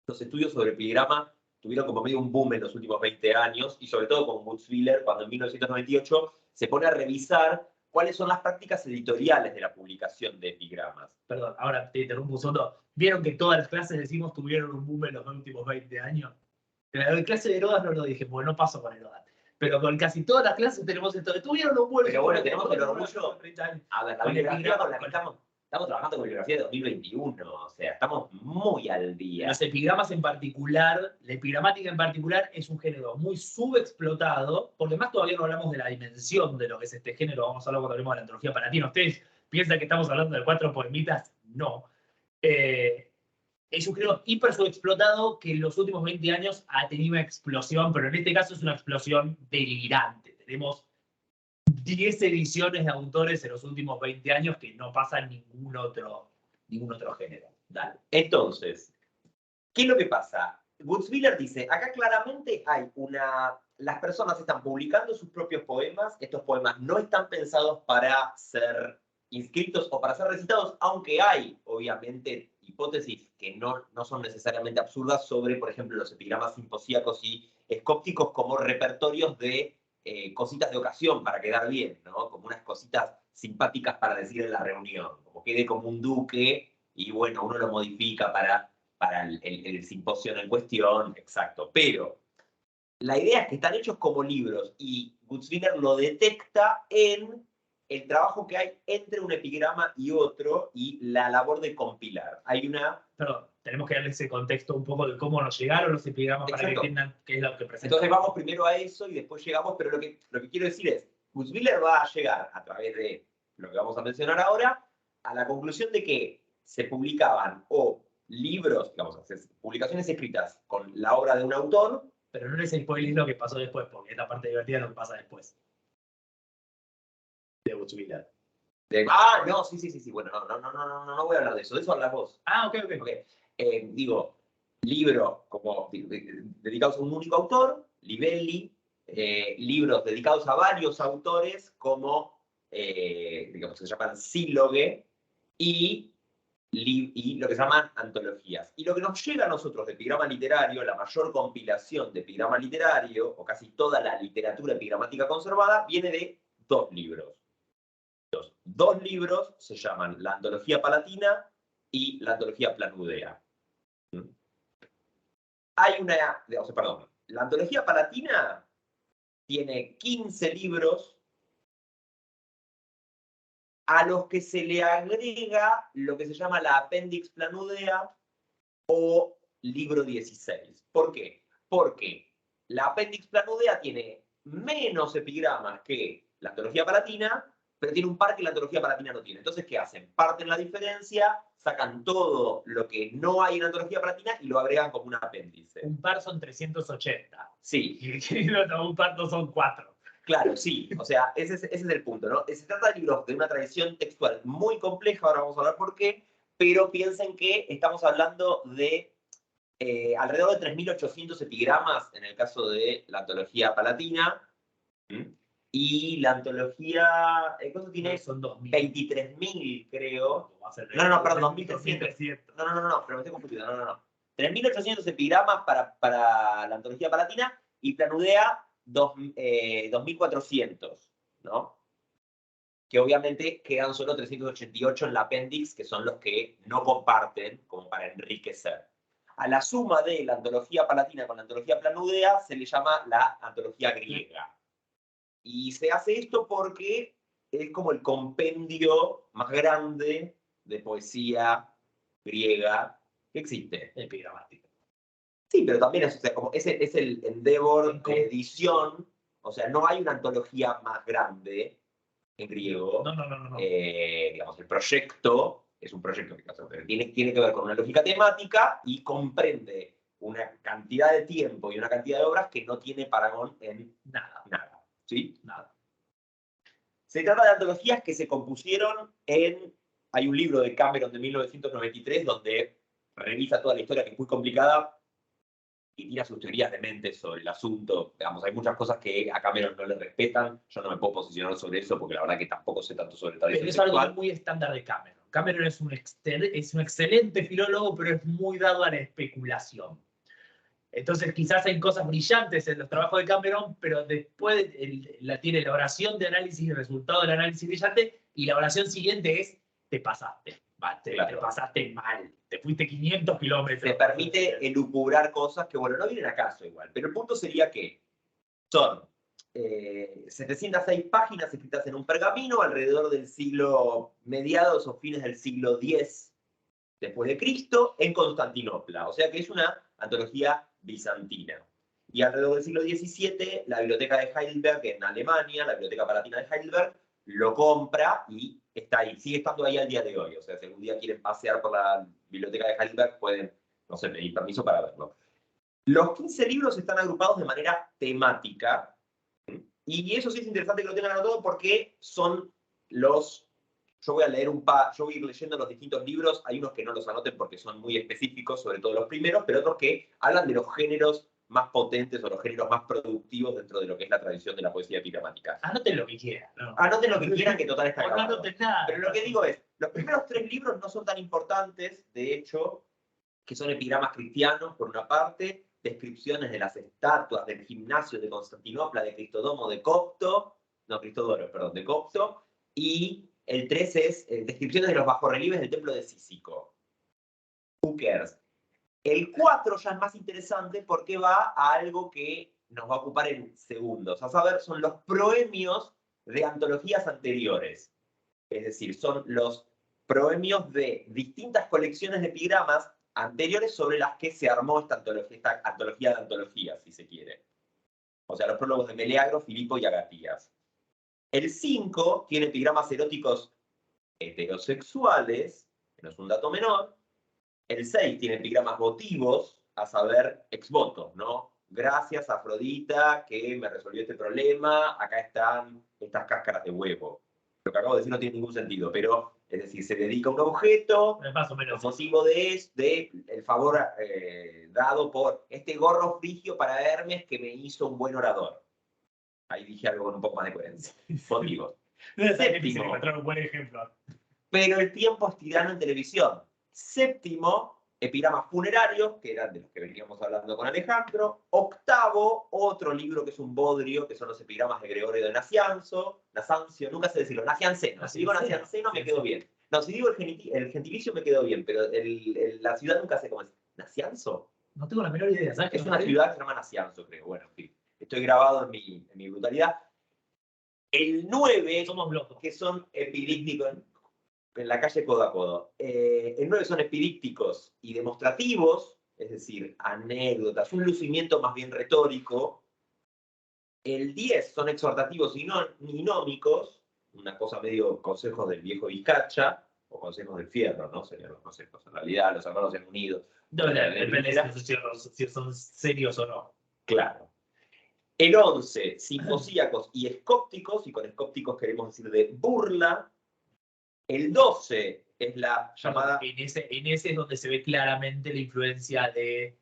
los estudios sobre epigrama tuvieron como medio un boom en los últimos 20 años, y sobre todo con Gutzwiller, cuando en 1998 se pone a revisar cuáles son las prácticas editoriales de la publicación de epigramas. Perdón, ahora te interrumpo un segundo. ¿Vieron que todas las clases decimos tuvieron un boom en los últimos 20 años? En la clase de Herodas no lo dije, porque no paso con Herodas. Pero con casi todas las clases tenemos esto. Tuvieron un boom. Pero bueno, tenemos el orgullo. 30 años. A ver, la Con bibliografía con la que epigramas, estamos trabajando con bibliografía de 2021, o sea, estamos muy al día. Los epigramas en particular, la epigramática en particular, es un género muy subexplotado, porque más todavía no hablamos de la dimensión de lo que es este género, vamos a hablar cuando hablemos de la antología palatina. ¿Ustedes piensan que estamos hablando de 4 poemitas? No. Es un género hiper subexplotado que en los últimos 20 años ha tenido una explosión, pero en este caso es una explosión delirante. Tenemos 10 ediciones de autores en los últimos 20 años que no pasan ningún otro género. Dale. Entonces, ¿qué es lo que pasa? Gutzwiller dice, acá claramente hay las personas están publicando sus propios poemas, estos poemas no están pensados para ser inscritos o para ser recitados, aunque hay, obviamente, hipótesis que no son necesariamente absurdas sobre, por ejemplo, los epigramas simposíacos y escópticos como repertorios de cositas de ocasión para quedar bien, ¿no? Como unas cositas simpáticas para decir en la reunión, como quede como un duque y bueno, uno lo modifica para el simposio en cuestión, exacto. Pero la idea es que están hechos como libros y Gutzwiller lo detecta en el trabajo que hay entre un epigrama y otro y la labor de compilar. Hay una... Perdón, tenemos que darle ese contexto un poco de cómo nos llegaron los epigramas. Exacto. Para que entiendan qué es lo que presenta. Entonces vamos primero a eso y después llegamos, pero lo que quiero decir es, Gutzwiller va a llegar a través de lo que vamos a mencionar ahora, a la conclusión de que se publicaban o libros, digamos, publicaciones escritas con la obra de un autor. Pero no les spoilees lo que pasó después, porque es la parte divertida de lo que pasa después. De Gutzwiller. No, sí. Bueno, no voy a hablar de eso. De eso hablas vos. Ok. Digo, libros como dedicados a un único autor, Libelli, libros dedicados a varios autores como, digamos, se llaman síloge, y lo que se llaman antologías. Y lo que nos llega a nosotros de epigrama literario, la mayor compilación de epigrama literario, o casi toda la literatura epigramática conservada, viene de 2 libros. Los 2 libros se llaman la Antología Palatina y la Antología Planudea. La Antología Palatina tiene 15 libros a los que se le agrega lo que se llama la Appendix Planudea o libro 16. ¿Por qué? Porque la Appendix Planudea tiene menos epigramas que la Antología Palatina, pero tiene un par que la Antología Palatina no tiene. Entonces, ¿qué hacen? Parten la diferencia, sacan todo lo que no hay en la Antología Palatina y lo agregan como un apéndice. Un par son 380. Sí. Y un par no son 4. Claro, sí. O sea, ese es el punto, ¿no? Se trata de libros de una tradición textual muy compleja, ahora vamos a hablar por qué, pero piensen que estamos hablando de alrededor de 3.800 epigramas en el caso de la antología palatina. Y la antología, ¿cuánto tiene? Son 2000. 23.000, creo. No, perdón, 2.300. No, pero me estoy confundiendo. No. 3.800 epigramas para la antología palatina y Planudea 2.400, ¿no? Que obviamente quedan solo 388 en la apéndice, que son los que no comparten, como para enriquecer. A la suma de la antología palatina con la antología Planudea se le llama la antología griega. Y se hace esto porque es como el compendio más grande de poesía griega que existe. Epigramática. Sí, pero también es, o sea, como es el endeavor de edición. O sea, no hay una antología más grande en griego. No. Digamos, el proyecto es un proyecto que tiene que ver con una lógica temática y comprende una cantidad de tiempo y una cantidad de obras que no tiene parangón en nada. ¿Sí? Nada. Se trata de antologías que se compusieron en... Hay un libro de Cameron de 1993 donde revisa toda la historia, que es muy complicada, y tira sus teorías de mente sobre el asunto. Digamos, hay muchas cosas que a Cameron no le respetan. Yo no me puedo posicionar sobre eso porque la verdad que tampoco sé tanto sobre tradición Pero es sexual. algo muy estándar de Cameron. Cameron es un excelente filólogo, pero es muy dado a la especulación. Entonces quizás hay cosas brillantes en los trabajos de Cameron, pero después tiene la oración de análisis y el resultado del análisis brillante, y la oración siguiente es, te pasaste, te pasaste mal, te fuiste 500 kilómetros. Se permite elucubrar cosas que, bueno, no vienen a caso igual, pero el punto sería que son 706 páginas escritas en un pergamino alrededor del siglo mediados o fines del siglo X después de Cristo en Constantinopla. O sea que es una antología bizantina. Y alrededor del siglo XVII, la biblioteca de Heidelberg en Alemania, la biblioteca palatina de Heidelberg, lo compra y está ahí, sigue estando ahí al día de hoy. O sea, si algún día quieren pasear por la biblioteca de Heidelberg, pueden, no sé, pedir permiso para verlo. Los 15 libros están agrupados de manera temática, y eso sí es interesante que lo tengan anotado porque son los... Yo voy a leer yo voy a ir leyendo los distintos libros. Hay unos que no los anoten porque son muy específicos, sobre todo los primeros, pero otros que hablan de los géneros más potentes o los géneros más productivos dentro de lo que es la tradición de la poesía epigramática. Anoten lo que quieran. ¿No? Anoten lo que quieran, que total está grabado. No anoten nada. Pero lo que digo es, los primeros 3 libros no son tan importantes, de hecho, que son epigramas cristianos, por una parte, descripciones de las estatuas del gimnasio de Constantinopla, de Cristodomo, de Copto, de Copto, y el 3 es descripciones de los bajorrelieves del templo de Cícico. Who cares? El 4 ya es más interesante porque va a algo que nos va a ocupar en segundos. A saber, son los proemios de antologías anteriores. Es decir, son los proemios de distintas colecciones de epigramas anteriores sobre las que se armó esta antología de antologías, si se quiere. O sea, los prólogos de Meleagro, Filipo y Agatías. El 5 tiene epigramas eróticos heterosexuales, que no es un dato menor. El 6 tiene epigramas votivos, a saber, ex voto, ¿no? Gracias, Afrodita, que me resolvió este problema. Acá están estas cáscaras de huevo. Lo que acabo de decir no tiene ningún sentido, pero, es decir, se dedica a un objeto, más o menos, motivo de el favor dado por este gorro frigio para Hermes que me hizo un buen orador. Ahí dije algo con un poco más de coherencia. Motivos. Séptimo. Encontrar un buen ejemplo. Pero el tiempo es tirano en televisión. Séptimo, epigramas funerarios, que eran de los que veníamos hablando con Alejandro. Octavo, otro libro que es un bodrio, que son los epigramas de Gregorio de Nacianzo, nunca sé decirlo, Nacianceno. Si digo Nacianceno me quedo bien. No, si digo el gentilicio me quedó bien, pero la ciudad nunca sé cómo es. ¿Nacianzo? No tengo la menor idea, ¿sabes? Es una ciudad que se llama Nacianzo, creo. Bueno, en fin. Estoy grabado en mi brutalidad. El 9, somos locos, que son epidícticos, en la calle codo a codo. El 9 son epidícticos y demostrativos, es decir, anécdotas, un lucimiento más bien retórico. El 10 son exhortativos y ninómicos, una cosa medio consejos del viejo Vizcacha, o consejos del fierro, ¿no? Serían los consejos. En realidad, los hermanos se han unido. Depende si son serios o no. Claro. El 11, simposíacos y escópticos, y con escópticos queremos decir de burla. El 12 es la llamada... En ese es donde se ve claramente la influencia de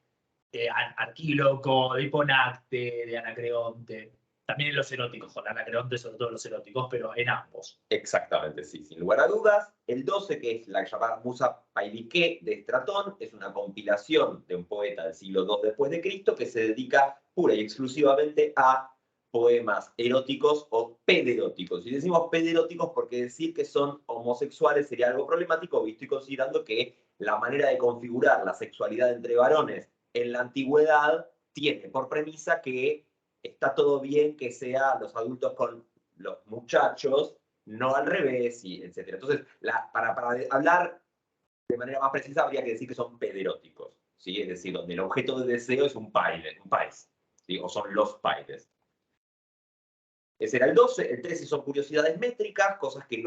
Arquíloco, de Hiponacte, de Anacreonte. También en los eróticos, con Anacreonte sobre todo los eróticos, pero en ambos. Exactamente, sí, sin lugar a dudas. El 12, que es la llamada Musa Pailiqué de Estratón, es una compilación de un poeta del siglo II después de Cristo que se dedica pura y exclusivamente a poemas eróticos o pederóticos. Y decimos pederóticos porque decir que son homosexuales sería algo problemático, visto y considerando que la manera de configurar la sexualidad entre varones en la antigüedad tiene por premisa que está todo bien que sea los adultos con los muchachos, no al revés, y etc. Entonces, para hablar de manera más precisa, habría que decir que son pederóticos, ¿sí? Es decir, donde el objeto de deseo es un pais, ¿sí? O son los paides. Ese era el 12, el 13 son curiosidades métricas, cosas que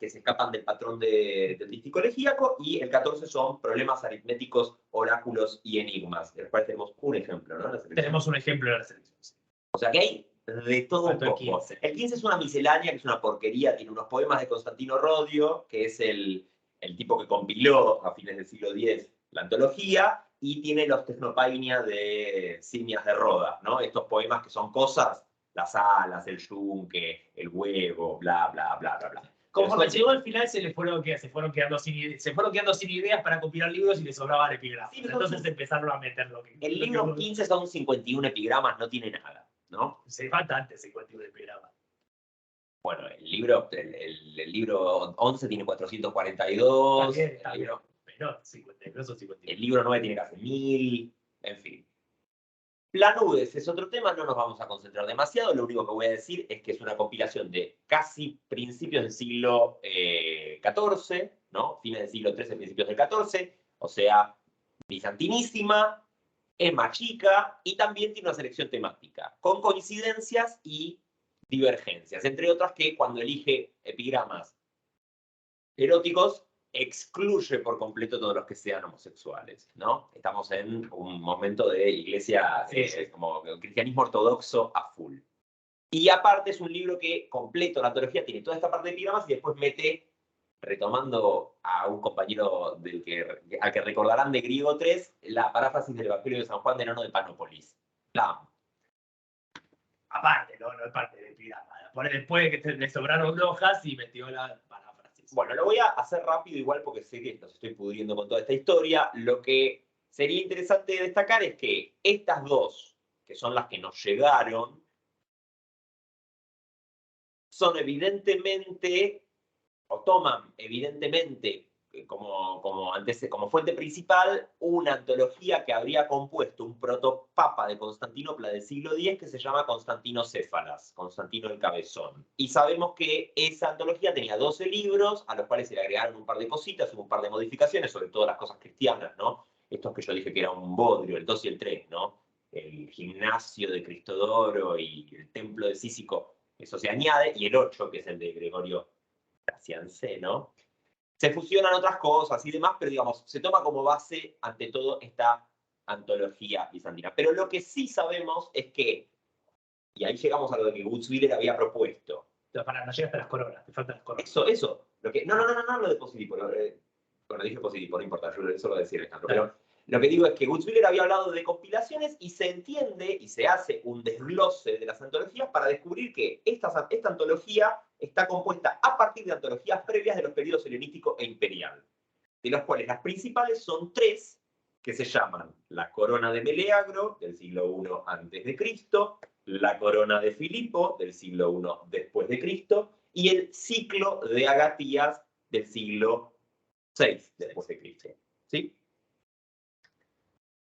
se escapan del patrón del dístico elegíaco, y el 14 son problemas aritméticos, oráculos y enigmas, de los cuales tenemos un ejemplo, ¿no? Tenemos un ejemplo en la selección. O sea que hay de todo un poco. El 15 es una miscelánea, que es una porquería, tiene unos poemas de Constantino Rodio, que es el tipo que compiló a fines del siglo X la antología, y tiene los Tecnopainia de Simias de Rodas, ¿no? Estos poemas que son cosas, las alas, el yunque, el huevo, bla, bla, bla, bla, bla. Como llegó al final, se fueron quedando sin ideas para compilar libros y les sobraban epigramas. Sí, entonces empezaron a meter lo que... El libro 15 son 51 epigramas, no tiene nada, ¿no? Se bastante 51 epigramas. Bueno, el libro 11 tiene 442. Está bien, pero 52 son 51. El libro 9 tiene casi 1000, en fin. Planudes es otro tema, no nos vamos a concentrar demasiado. Lo único que voy a decir es que es una compilación de casi principios del siglo XIV, ¿no? Fines del siglo XIII, principios del XIV, o sea, bizantinísima, es más chica y también tiene una selección temática, con coincidencias y divergencias, entre otras que cuando elige epigramas eróticos excluye por completo todos los que sean homosexuales, ¿no? Estamos en un momento de iglesia, como cristianismo ortodoxo a full. Y aparte es un libro que completo la antología, tiene toda esta parte de epigramas y después mete, retomando a un compañero al que recordarán de Griego 3, la paráfrasis del Evangelio de San Juan de Nono de Panópolis. Aparte, no es parte del epigrama. Después que le sobraron hojas y metió la paráfrasis. Bueno, lo voy a hacer rápido igual porque sé que los estoy pudriendo con toda esta historia. Lo que sería interesante destacar es que estas dos, que son las que nos llegaron, son evidentemente, o toman evidentemente como fuente principal una antología que habría compuesto un protopapa de Constantinopla del siglo X que se llama Constantino Céfalas, Constantino el Cabezón. Y sabemos que esa antología tenía 12 libros, a los cuales se le agregaron un par de cositas, un par de modificaciones, sobre todo las cosas cristianas, ¿no? Estos que yo dije que era un bodrio, el 2 y el 3, ¿no? El gimnasio de Cristodoro y el templo de Cícico, eso se añade, y el 8, que es el de Gregorio Nacianceno, ¿no? Se fusionan otras cosas y demás, pero digamos, se toma como base, ante todo, esta antología bizantina. Pero lo que sí sabemos es que, y ahí llegamos a lo que Gutzwiller había propuesto. No llegaste a las coronas, te faltan las coronas. Eso. Lo de Posidipo. Bueno, dije Posidipo, no importa, yo eso lo decía Alejandro. Pero lo que digo es que Gutzwiller había hablado de compilaciones y se entiende y se hace un desglose de las antologías para descubrir que esta antología está compuesta a partir de antologías previas de los periodos helenístico e imperial, de los cuales las principales son 3, que se llaman la corona de Meleagro, del siglo I a.C., la corona de Filipo, del siglo I después de Cristo, y el ciclo de Agatías, del siglo VI después de Cristo. ¿Sí?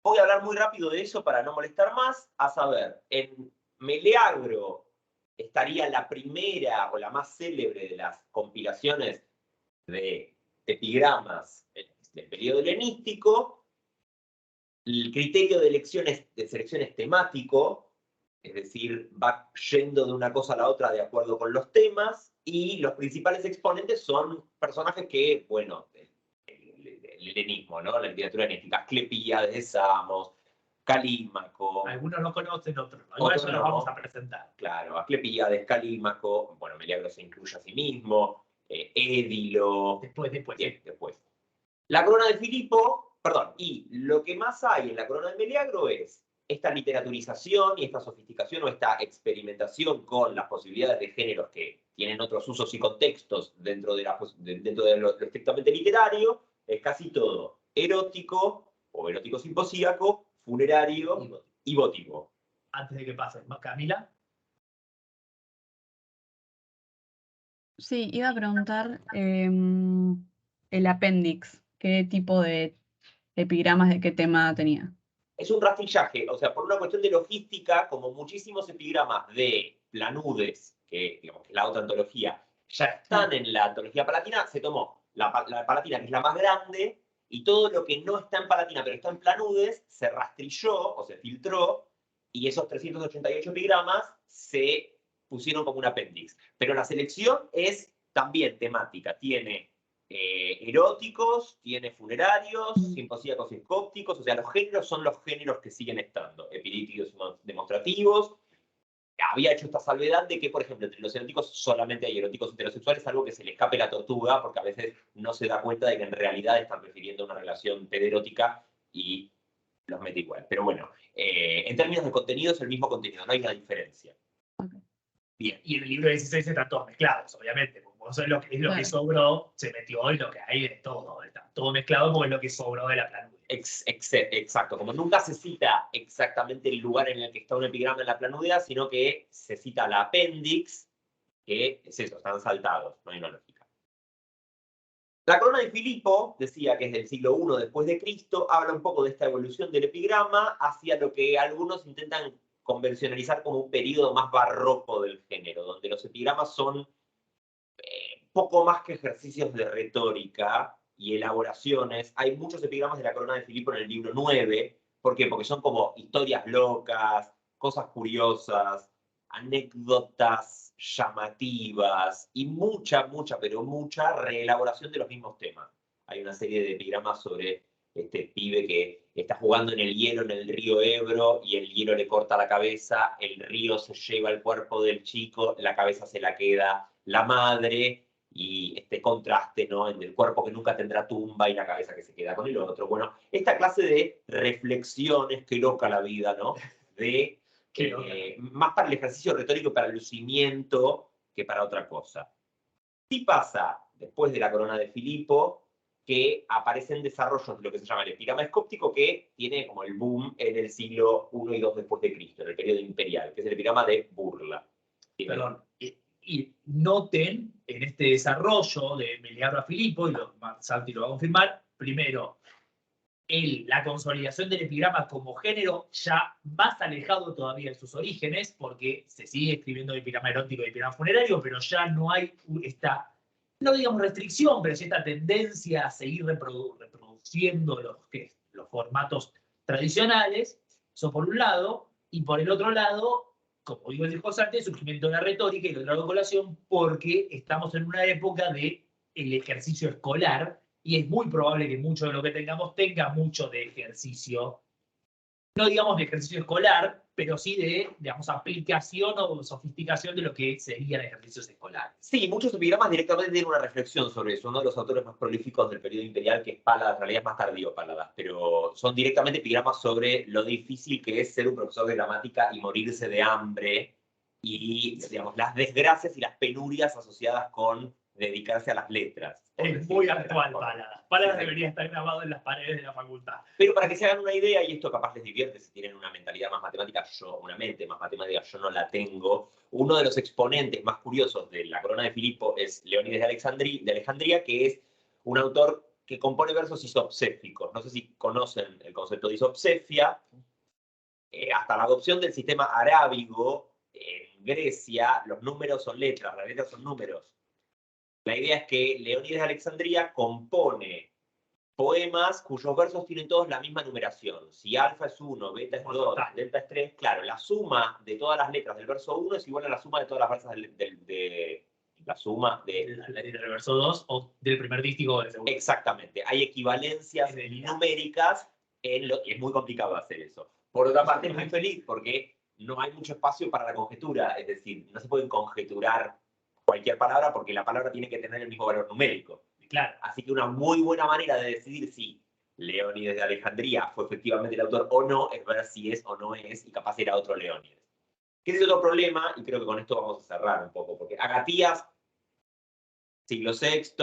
Voy a hablar muy rápido de eso para no molestar más, a saber, en Meleagro estaría la primera o la más célebre de las compilaciones de epigramas del periodo helenístico. El criterio de selección es temático, es decir, va yendo de una cosa a la otra de acuerdo con los temas, y los principales exponentes son personajes que, bueno, el helenismo, ¿no? La literatura helenística, Asclepíades, Samos, Calímaco. Algunos no conocen, otros no. Igual eso los vamos a presentar. Claro, Asclepíades, Calímaco, bueno, Meleagro se incluye a sí mismo, Édilo. Después. Bien, después. La corona de Filipo Perdón, y lo que más hay en la corona de Meleagro es esta literaturización y esta sofisticación o esta experimentación con las posibilidades de géneros que tienen otros usos y contextos dentro de, dentro de lo estrictamente literario, es casi todo erótico o erótico simposíaco, funerario y votivo. Antes de que pase, Camila. Sí, iba a preguntar el apéndice, ¿qué tipo de epigramas de qué tema tenía? Es un rastrillaje, o sea, por una cuestión de logística, como muchísimos epigramas de Planudes, que digamos que es la otra antología, ya están en la antología palatina, se tomó la palatina, que es la más grande, y todo lo que no está en palatina, pero está en Planudes, se rastrilló o se filtró, y esos 388 epigramas se pusieron como un apéndice. Pero la selección es también temática, tiene eróticos, tiene funerarios, simposíacos y escópticos, o sea, los géneros son los géneros que siguen estando, epilípticos y demostrativos. Había hecho esta salvedad de que, por ejemplo, entre los eróticos solamente hay eróticos heterosexuales, algo que se le escape la tortuga, porque a veces no se da cuenta de que en realidad están refiriendo a una relación pederótica y los mete igual. Pero bueno, en términos de contenido es el mismo contenido, no hay una diferencia. Bien, y en el libro 16 están todos mezclados, obviamente. Como eso es lo que sobró, se metió en lo que hay de todo. Está todo mezclado porque es lo que sobró de la planude. Exacto, como nunca se cita exactamente el lugar en el que está un epigrama en la planudea, sino que se cita la apéndice, que es eso, están saltados, no hay una lógica. La corona de Filipo, decía que es del siglo I después de Cristo, habla un poco de esta evolución del epigrama hacia lo que algunos intentan convencionalizar como un periodo más barroco del género, donde los epigramas son poco más que ejercicios de retórica y elaboraciones. Hay muchos epigramas de la corona de Filipo en el libro 9. ¿Por qué? Porque son como historias locas, cosas curiosas, anécdotas llamativas y pero mucha reelaboración de los mismos temas. Hay una serie de epigramas sobre este pibe que está jugando en el hielo en el río Ebro y el hielo le corta la cabeza, el río se lleva el cuerpo del chico, la cabeza se la queda la madre, y este contraste, ¿no? En el cuerpo que nunca tendrá tumba y la cabeza que se queda con el otro. Bueno, esta clase de reflexiones, que loca la vida, ¿no? De, más para el ejercicio retórico, para el lucimiento, que para otra cosa. Sí pasa, después de la corona de Filipo, que aparecen desarrollos de lo que se llama el epigrama escóptico, que tiene como el boom en el siglo I y II después de Cristo, en el periodo imperial, que es el epigrama de Burla. Perdón. Y noten en este desarrollo de Meleagro a Filipo, y Santi lo va a confirmar, primero, la consolidación del epigrama como género ya más alejado todavía de sus orígenes, porque se sigue escribiendo el epigrama erótico y el epigrama funerario, pero ya no hay esta, no digamos restricción, pero sí esta tendencia a seguir reproduciendo los formatos tradicionales, eso por un lado, y por el otro lado, como dijo antes, el surgimiento de la retórica y lo traigo a colación porque estamos en una época de el ejercicio escolar y es muy probable que mucho de lo que tengamos tenga mucho de ejercicio, no digamos de ejercicio escolar, pero sí de, digamos, aplicación o sofisticación de lo que serían ejercicios escolares. Sí, muchos epigramas directamente tienen una reflexión sobre eso. Uno de los autores más prolíficos del periodo imperial, que es Páladas, en realidad es más tardío Páladas, pero son directamente epigramas sobre lo difícil que es ser un profesor de gramática y morirse de hambre y, digamos, las desgracias y las penurias asociadas con dedicarse a las letras. Es muy actual Páladas. Páladas debería estar grabado en las paredes de la facultad. Pero para que se hagan una idea, y esto capaz les divierte si tienen una mentalidad más matemática, una mente más matemática, yo no la tengo. Uno de los exponentes más curiosos de la corona de Filipo es Leónides de Alejandría, que es un autor que compone versos isopséficos. No sé si conocen el concepto de isopsefia. Hasta la adopción del sistema arábigo en Grecia, los números son letras, las letras son números. La idea es que Leónides de Alejandría compone poemas cuyos versos tienen todos la misma numeración. Si alfa es 1, beta es 2, delta es 3, claro, la suma de todas las letras del verso 1 es igual a la suma de todas las versas la suma de la letra del verso 2 o del primer dístico del segundo. Exactamente. Hay equivalencias numéricas y es muy complicado hacer eso. Por otra parte, es muy feliz porque no hay mucho espacio para la conjetura, es decir, no se puede conjeturar cualquier palabra porque la palabra tiene que tener el mismo valor numérico. Claro. Así que una muy buena manera de decidir si Leónides de Alejandría fue efectivamente el autor o no, es ver si es o no es, y capaz era otro Leónides. Que es otro problema, y creo que con esto vamos a cerrar un poco, porque Agatías, siglo VI,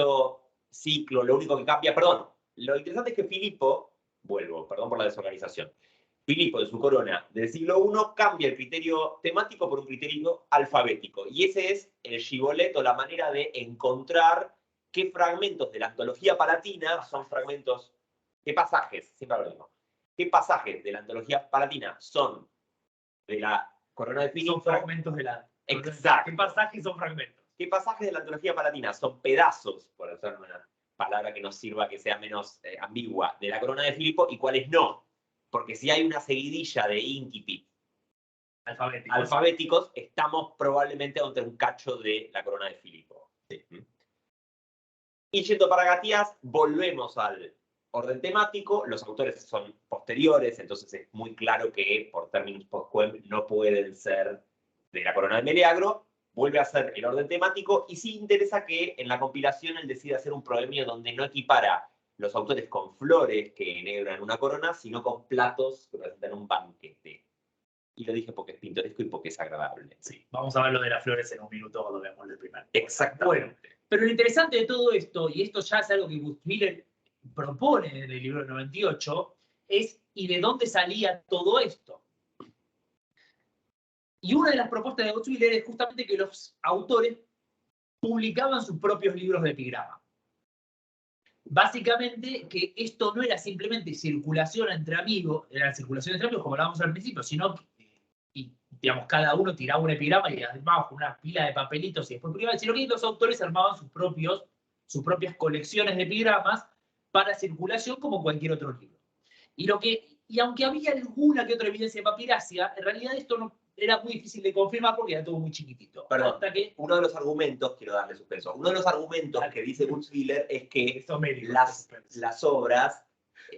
ciclo, lo único que cambia, perdón, lo interesante es que Filipo, vuelvo, perdón por la desorganización, Filipo de su corona del siglo I cambia el criterio temático por un criterio alfabético, y ese es el shibboleth, o la manera de encontrar qué fragmentos de la antología palatina son fragmentos, qué pasajes, siempre lo mismo, qué pasajes de la antología palatina son de la corona de Filipo. Son fragmentos de la... Exacto. ¿Qué pasajes son fragmentos? ¿Qué pasajes de la antología palatina son pedazos, por hacer una palabra que nos sirva, que sea menos ambigua, de la corona de Filipo, y cuáles no? Porque si hay una seguidilla de incipit alfabéticos, estamos probablemente ante un cacho de la corona de Filipo. Sí. Y yendo para Agatías, volvemos al orden temático. Los autores son posteriores, entonces es muy claro que por términos postquem no pueden ser de la corona de Meleagro. Vuelve a ser el orden temático, y sí interesa que en la compilación él decide hacer un proemio donde no equipara los autores con flores que enhebran una corona, sino con platos que representan un banquete. Y lo dije porque es pintoresco y porque es agradable. Sí, vamos a ver lo de las flores en un minuto cuando veamos el primer. Exactamente. Bueno, pero lo interesante de todo esto, y esto ya es algo que Gutzwiller propone en el libro 98, es ¿y de dónde salía todo esto? Y una de las propuestas de Gutzwiller es justamente que los autores publicaban sus propios libros de epigrama. Básicamente que esto no era simplemente circulación entre amigos, era circulación entre amigos como hablábamos al principio, sino que digamos, cada uno tiraba un epigrama y armaba una pila de papelitos y después publicaba, sino que los autores armaban sus propias colecciones de epigramas para circulación como cualquier otro libro. Y aunque había alguna que otra evidencia de papiracia, en realidad esto no era muy difícil de confirmar porque era todo muy chiquitito. Perdón, hasta que uno de los argumentos, quiero darle suspenso, uno de los argumentos que dice Gutzwiller es que las obras,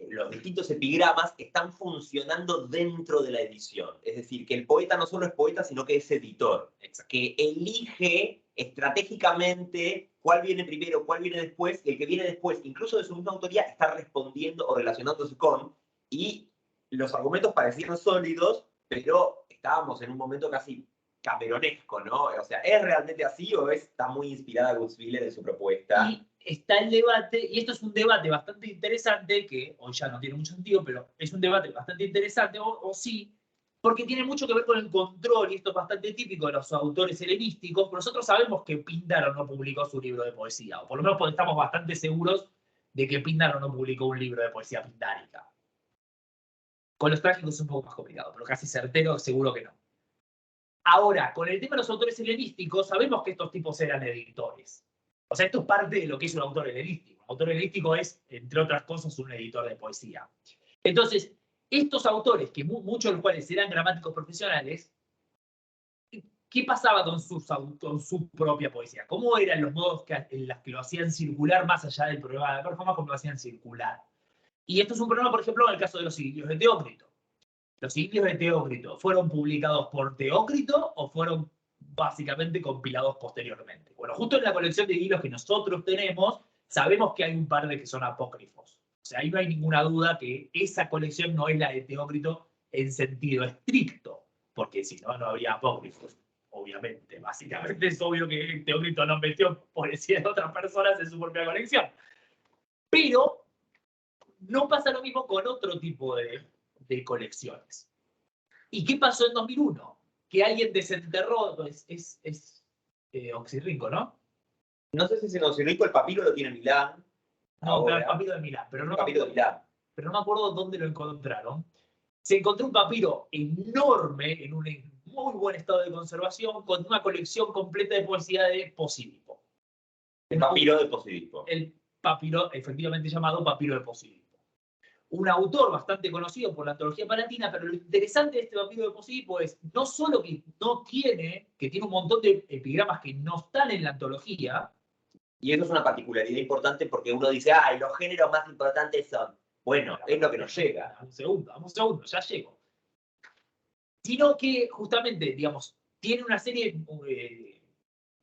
los distintos epigramas están funcionando dentro de la edición. Es decir, que el poeta no solo es poeta, sino que es editor, que elige estratégicamente cuál viene primero, cuál viene después, y el que viene después, incluso de su misma autoría, está respondiendo o relacionándose con, y los argumentos parecían sólidos, pero estábamos en un momento casi cameronesco, ¿no? O sea, ¿es realmente así o está muy inspirada Gutzwiller en su propuesta? Y está el debate, y esto es un debate bastante interesante, que hoy ya no tiene mucho sentido, pero es un debate bastante interesante, o sí, porque tiene mucho que ver con el control, y esto es bastante típico de los autores helenísticos, pero nosotros sabemos que Píndaro no publicó su libro de poesía, o por lo menos estamos bastante seguros de que Píndaro no publicó un libro de poesía pindárica. Con los trágicos es un poco más complicado, pero casi certero seguro que no. Ahora, con el tema de los autores helenísticos, sabemos que estos tipos eran editores. O sea, esto es parte de lo que es un autor helenístico. Un autor helenístico es, entre otras cosas, un editor de poesía. Entonces, estos autores, que muchos de los cuales eran gramáticos profesionales, ¿qué pasaba con su propia poesía? ¿Cómo eran los modos en los que lo hacían circular más allá del problema de la performance, cómo lo hacían circular? Y esto es un problema, por ejemplo, en el caso de los indios de Teócrito. ¿Los indios de Teócrito fueron publicados por Teócrito o fueron básicamente compilados posteriormente? Bueno, justo en la colección de libros que nosotros tenemos, sabemos que hay un par de que son apócrifos. O sea, ahí no hay ninguna duda que esa colección no es la de Teócrito en sentido estricto, porque si no, no habría apócrifos. Obviamente, básicamente es obvio que Teócrito no metió poesía de otras personas en su propia colección. Pero no pasa lo mismo con otro tipo de colecciones. ¿Y qué pasó en 2001? Que alguien desenterró, es Oxirrinco, ¿no? No sé si es en Oxirrinco, el papiro lo tiene Milán. No, pero el papiro de Milán. Pero no me acuerdo dónde lo encontraron. Se encontró un papiro enorme, en un muy buen estado de conservación, con una colección completa de poesía de Posídipo. El papiro de Posídipo. El papiro, efectivamente llamado papiro de Posídipo. Un autor bastante conocido por la antología palatina, pero lo interesante de este papiro de Posídipo es no solo que tiene un montón de epigramas que no están en la antología. Y eso es una particularidad importante porque uno dice, los géneros más importantes son. Bueno, es lo que nos llega. Dame un segundo, ya llego. Sino que justamente, digamos, tiene una serie de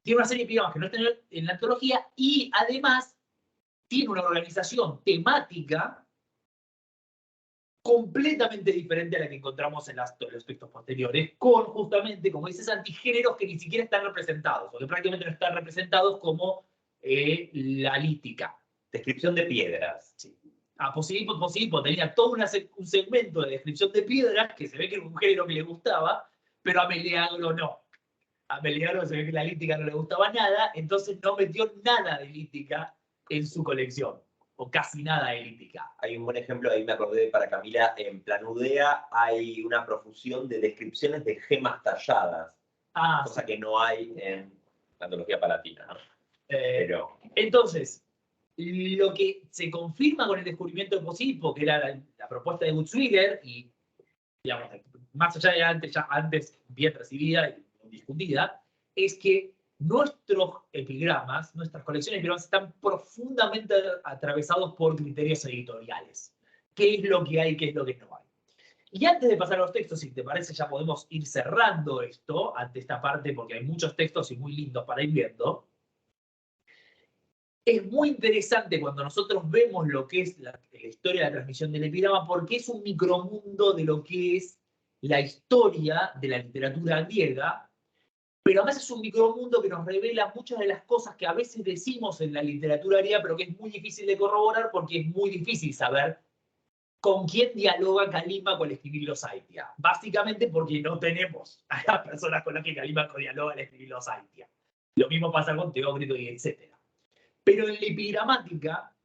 epigramas que no están en la antología y además tiene una organización temática completamente diferente a la que encontramos en los textos posteriores, con justamente, como dices, antigéneros que ni siquiera están representados, o que prácticamente no están representados como la lítica. Descripción de piedras. Sí. A Posipo tenía todo un segmento de descripción de piedras que se ve que era un género que le gustaba, pero a Meleagro no. A Meleagro se ve que la lítica no le gustaba nada, entonces no metió nada de lítica en su colección, o casi nada de lítica. Hay un buen ejemplo, ahí me acordé para Camila, en Planudea hay una profusión de descripciones de gemas talladas, cosa Sí. que no hay en la antología palatina, ¿no? Pero Entonces, lo que se confirma con el descubrimiento de Posipo, que era la propuesta de Gutzwiller, y digamos, más allá de antes bien recibida y discutida, es que nuestros epigramas, nuestras colecciones de epigramas están profundamente atravesados por criterios editoriales. ¿Qué es lo que hay, qué es lo que no hay? Y antes de pasar a los textos, si te parece, ya podemos ir cerrando esto, ante esta parte, porque hay muchos textos y muy lindos para ir viendo. Es muy interesante cuando nosotros vemos lo que es la historia de la transmisión del epigrama, porque es un micromundo de lo que es la historia de la literatura griega, pero además es un micromundo que nos revela muchas de las cosas que a veces decimos en la literatura griega, pero que es muy difícil de corroborar porque es muy difícil saber con quién dialoga Calímaco al escribir los Aitia. Básicamente porque no tenemos a las personas con las que Calímaco dialoga al escribir los Aitia. Lo mismo pasa con Teócrito y etc. Pero en la epigramática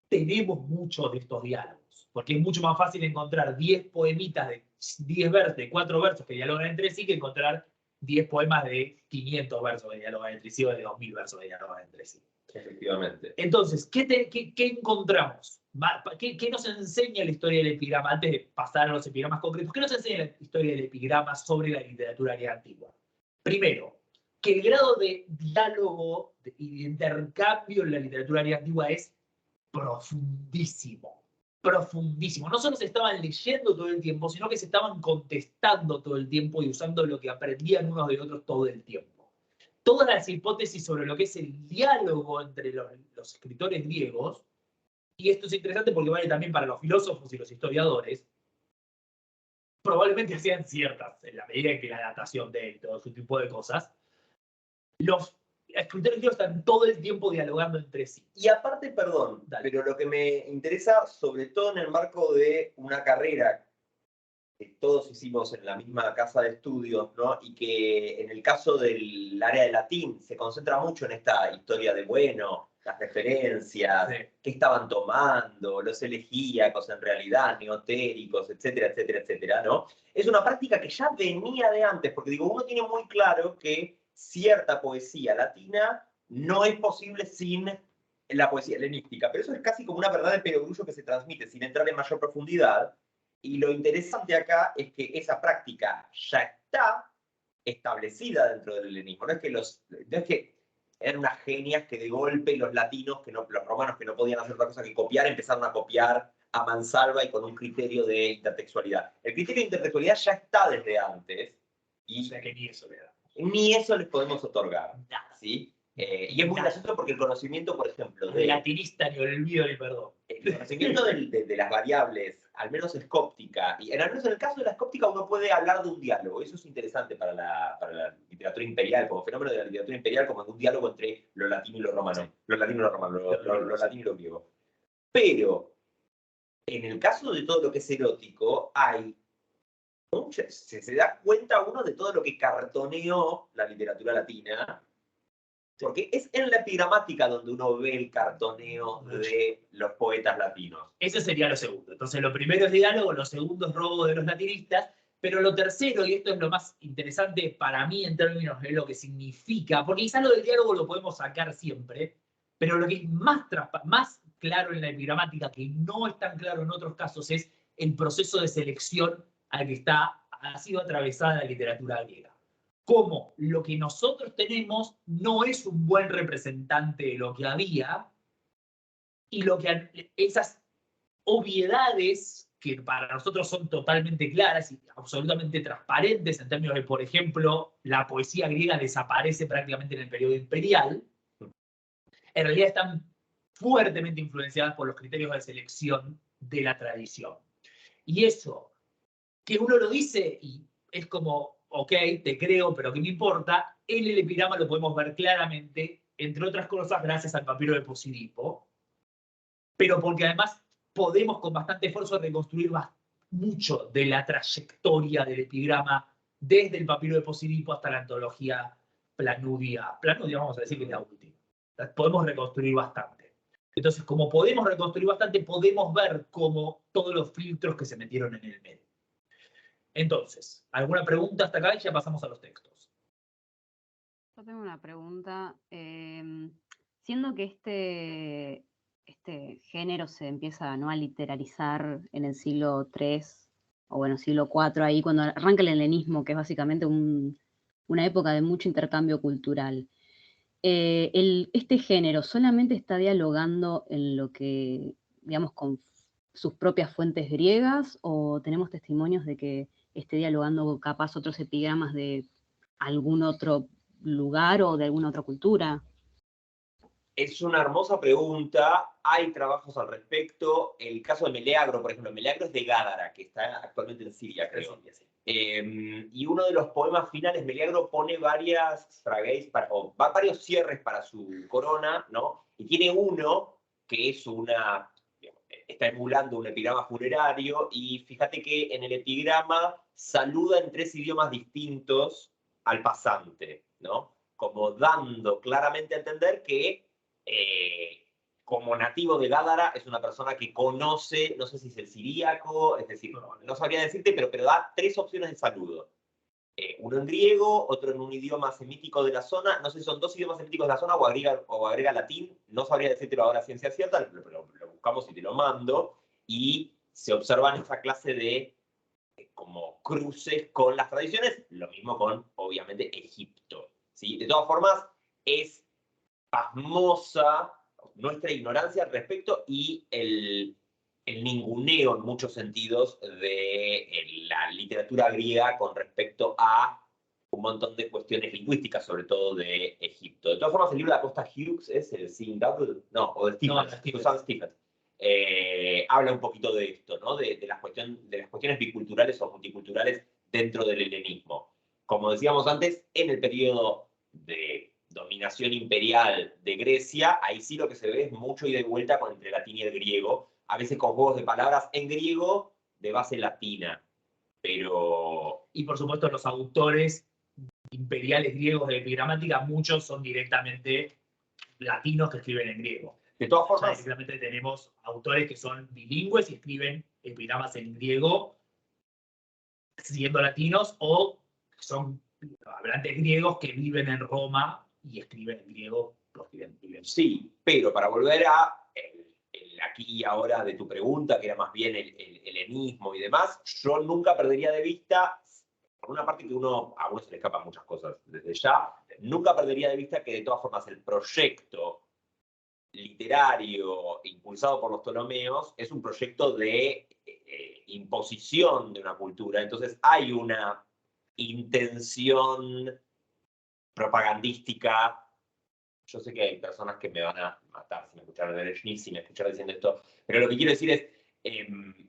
tenemos muchos de estos diálogos, porque es mucho más fácil encontrar 10 poemitas de 10 versos, de 4 versos que dialogan entre sí, que encontrar 10 poemas de 500 versos que dialogan entre sí o de 2000 versos que dialogan entre sí. efectivamente. Entonces, ¿qué encontramos? ¿Qué nos enseña la historia del epigrama? Antes de pasar a los epigramas concretos, ¿qué nos enseña la historia del epigrama sobre la literatura griega antigua? Primero, que el grado de diálogo y de intercambio en la literatura griega antigua es profundísimo, profundísimo. No solo se estaban leyendo todo el tiempo, sino que se estaban contestando todo el tiempo y usando lo que aprendían unos de otros todo el tiempo. Todas las hipótesis sobre lo que es el diálogo entre los escritores griegos, y esto es interesante porque vale también para los filósofos y los historiadores, probablemente sean ciertas en la medida en que la datación de todo ese tipo de cosas. Los escritores griegos están todo el tiempo dialogando entre sí. Y aparte, perdón, Dale. pero lo que me interesa, sobre todo en el marco de una carrera que todos hicimos en la misma casa de estudios, ¿no? Y que en el caso del área de latín se concentra mucho en esta historia de, bueno, las referencias, Sí. qué estaban tomando, los elegíacos en realidad, neotéricos, etcétera, etcétera, etcétera, ¿no? Es una práctica que ya venía de antes, porque digo, uno tiene muy claro que cierta poesía latina no es posible sin la poesía helenística, pero eso es casi como una verdad de perogrullo que se transmite sin entrar en mayor profundidad. Y lo interesante acá es que esa práctica ya está establecida dentro del helenismo. No es que eran unas genias que de golpe los latinos, los romanos que no podían hacer otra cosa que copiar, empezaron a copiar a mansalva y con un criterio de intertextualidad. El criterio de intertextualidad ya está desde antes. Y o sea que ni eso le da. Ni eso les podemos otorgar. Nada. ¿Sí? Y es muy gracioso porque el conocimiento, por ejemplo, De latinista, ni olvido ni perdón. el conocimiento de las variables, al menos escóptica, y al menos en el caso de la escóptica uno puede hablar de un diálogo. Eso es interesante para la literatura imperial, como fenómeno de la literatura imperial, como un diálogo entre lo latino y lo romano. Sí. Lo latino y lo romano, lo latino y lo griego. Pero, en el caso de todo lo que es erótico, hay se da cuenta uno de todo lo que cartoneó la literatura latina, porque es en la epigramática donde uno ve el cartoneo de los poetas latinos. Ese sería lo segundo. Entonces, lo primero es diálogo, lo segundo es robo de los latinistas, pero lo tercero, y esto es lo más interesante para mí en términos de lo que significa, porque quizás lo del diálogo lo podemos sacar siempre, pero lo que es más claro en la epigramática, que no es tan claro en otros casos, es el proceso de selección al que ha sido atravesada la literatura griega. Cómo lo que nosotros tenemos no es un buen representante de lo que había, y lo que esas obviedades que para nosotros son totalmente claras y absolutamente transparentes en términos de, por ejemplo, la poesía griega desaparece prácticamente en el periodo imperial, en realidad están fuertemente influenciadas por los criterios de selección de la tradición. Y eso, que uno lo dice y es como, ok, te creo, pero ¿qué me importa? En el epigrama lo podemos ver claramente, entre otras cosas, gracias al papiro de Posidipo, pero porque además podemos con bastante esfuerzo reconstruir mucho de la trayectoria del epigrama desde el papiro de Posidipo hasta la antología Planudia. Planudia vamos a decir que es la última. Podemos reconstruir bastante. Entonces, como podemos reconstruir bastante, podemos ver cómo todos los filtros que se metieron en el medio. Entonces, ¿alguna pregunta hasta acá? Y ya pasamos a los textos. Yo tengo una pregunta. Siendo que este género se empieza, ¿no?, a literalizar en el siglo III, o bueno, siglo IV, ahí cuando arranca el helenismo, que es básicamente una época de mucho intercambio cultural. ¿Este género solamente está dialogando en lo que, digamos, con sus propias fuentes griegas, o tenemos testimonios de que esté dialogando capaz otros epigramas de algún otro lugar o de alguna otra cultura? Es una hermosa pregunta, hay trabajos al respecto. El caso de Meleagro, por ejemplo, Meleagro es de Gádara, que está actualmente en Siria, creo. Y uno de los poemas finales, Meleagro pone varios cierres para su corona, ¿no? Y tiene uno que es está emulando un epigrama funerario, y fíjate que en el epigrama saluda en 3 idiomas distintos al pasante, ¿no? Como dando claramente a entender que como nativo de Gádara es una persona que conoce, no sé si es el siríaco, es decir, no sabría decirte, pero da 3 opciones de saludo. Uno en griego, otro en un idioma semítico de la zona, no sé si son 2 idiomas semíticos de la zona o agrega latín, no sabría decírtelo ahora a ciencia cierta, lo buscamos y te lo mando, y se observan esa clase de como cruces con las tradiciones, lo mismo con, obviamente, Egipto, ¿sí? De todas formas, es pasmosa nuestra ignorancia al respecto y el ninguneo en muchos sentidos de la literatura griega con respecto a un montón de cuestiones lingüísticas, sobre todo de Egipto. De todas formas, el libro de Acosta Hughes es el Sing Double, no, o de Stephens, habla un poquito de esto, ¿no? De las cuestiones biculturales o multiculturales dentro del helenismo. Como decíamos antes, en el periodo de dominación imperial de Grecia, ahí sí lo que se ve es mucho ida y vuelta entre el latín y el griego, a veces con juegos de palabras en griego de base latina, pero... Y por supuesto los autores imperiales griegos de epigramática, muchos son directamente latinos que escriben en griego. De todas formas, directamente tenemos autores que son bilingües y escriben epigramas en griego siendo latinos, o son hablantes griegos que viven en Roma y escriben en griego. Sí, pero para volver a el aquí y ahora de tu pregunta, que era más bien el helenismo y demás, yo nunca perdería de vista, por una parte que a uno se le escapan muchas cosas desde ya, nunca perdería de vista que de todas formas el proyecto literario impulsado por los Ptolomeos es un proyecto de imposición de una cultura. Entonces hay una intención propagandística. Yo sé que hay personas que me van a matar si me escucharon en el Schnitt, si me escucharon diciendo esto, pero lo que quiero decir es,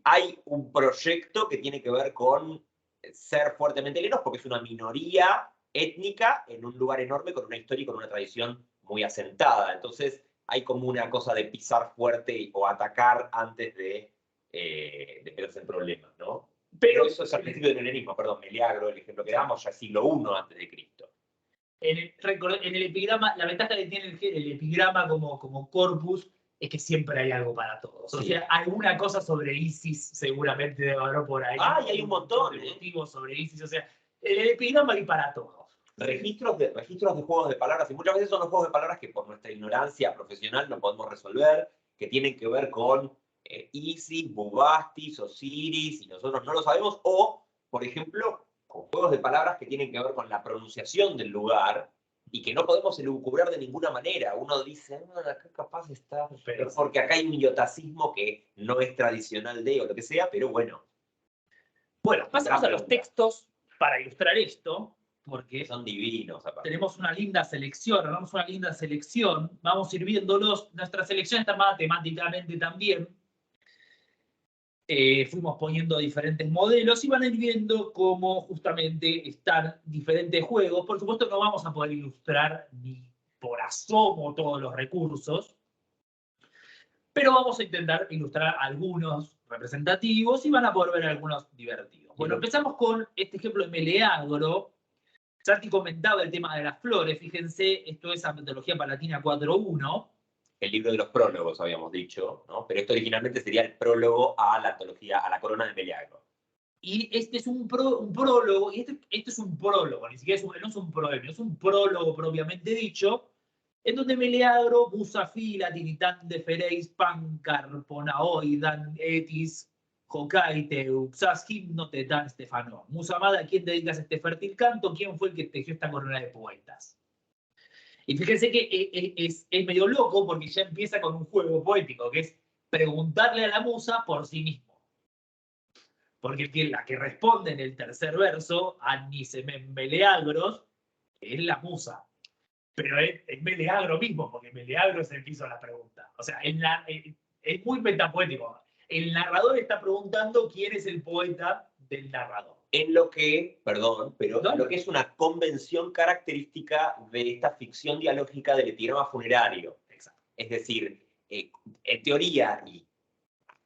hay un proyecto que tiene que ver con ser fuertemente helenos, porque es una minoría étnica en un lugar enorme con una historia y con una tradición muy asentada. Entonces hay como una cosa de pisar fuerte o atacar antes de meterse en problemas, ¿no? Pero eso es al principio del helenismo, perdón, Meleagro, el ejemplo que damos, ya siglo I antes de Cristo. En el epigrama, la ventaja que tiene el epigrama como corpus es que siempre hay algo para todos. Sí. O sea, alguna cosa sobre Isis seguramente debe haber por ahí. Ah, y hay un montón de motivos sobre Isis. O sea, en el epigrama hay para todos. Registros de juegos de palabras, y muchas veces son los juegos de palabras que por nuestra ignorancia profesional no podemos resolver, que tienen que ver con Isis, Bubastis, Osiris, y nosotros no lo sabemos, o, por ejemplo, con juegos de palabras que tienen que ver con la pronunciación del lugar y que no podemos elucubrar de ninguna manera. Uno dice, acá capaz está, pero porque acá hay un iotacismo que no es tradicional de, o lo que sea, pero bueno. Bueno, pasamos a los textos para ilustrar esto, porque son divinos. Aparte. Tenemos una linda selección, vamos a ir viéndolos. Nuestra selección está armada temáticamente también. fuimos poniendo diferentes modelos y van a ir viendo cómo justamente están diferentes juegos. Por supuesto no vamos a poder ilustrar ni por asomo todos los recursos, pero vamos a intentar ilustrar algunos representativos y van a poder ver algunos divertidos. Bueno, empezamos con este ejemplo de Meleagro. Santi comentaba el tema de las flores. Fíjense, esto es Antología Palatina 4.1. El libro de los prólogos, habíamos dicho, ¿no? Pero esto originalmente sería el prólogo a la antología, a la corona de Meleagro. Y este es un prólogo, y este es un prólogo, ni siquiera no es un proemio, es un prólogo propiamente dicho, en donde Meleagro, Musafila, Tiritán de Fereis, Pancar, Ponaoidan, Etis, Jocaite, Uxas, Gimno, Tetán, Stefano. Musamada, ¿a quién dedicas este fértil canto? ¿Quién fue el que tejió esta corona de poetas? Y fíjense que es medio loco porque ya empieza con un juego poético, que es preguntarle a la musa por sí mismo. Porque la que responde en el tercer verso, Anisemen Meleagros, es la musa. Pero es Meleagro mismo, porque Meleagro es el que hizo la pregunta. O sea, es muy metapoético. El narrador está preguntando quién es el poeta del narrador. En lo que, perdón, pero ¿No? en lo que es una convención característica de esta ficción dialógica del epigrama funerario. Exacto. Es decir, en teoría, y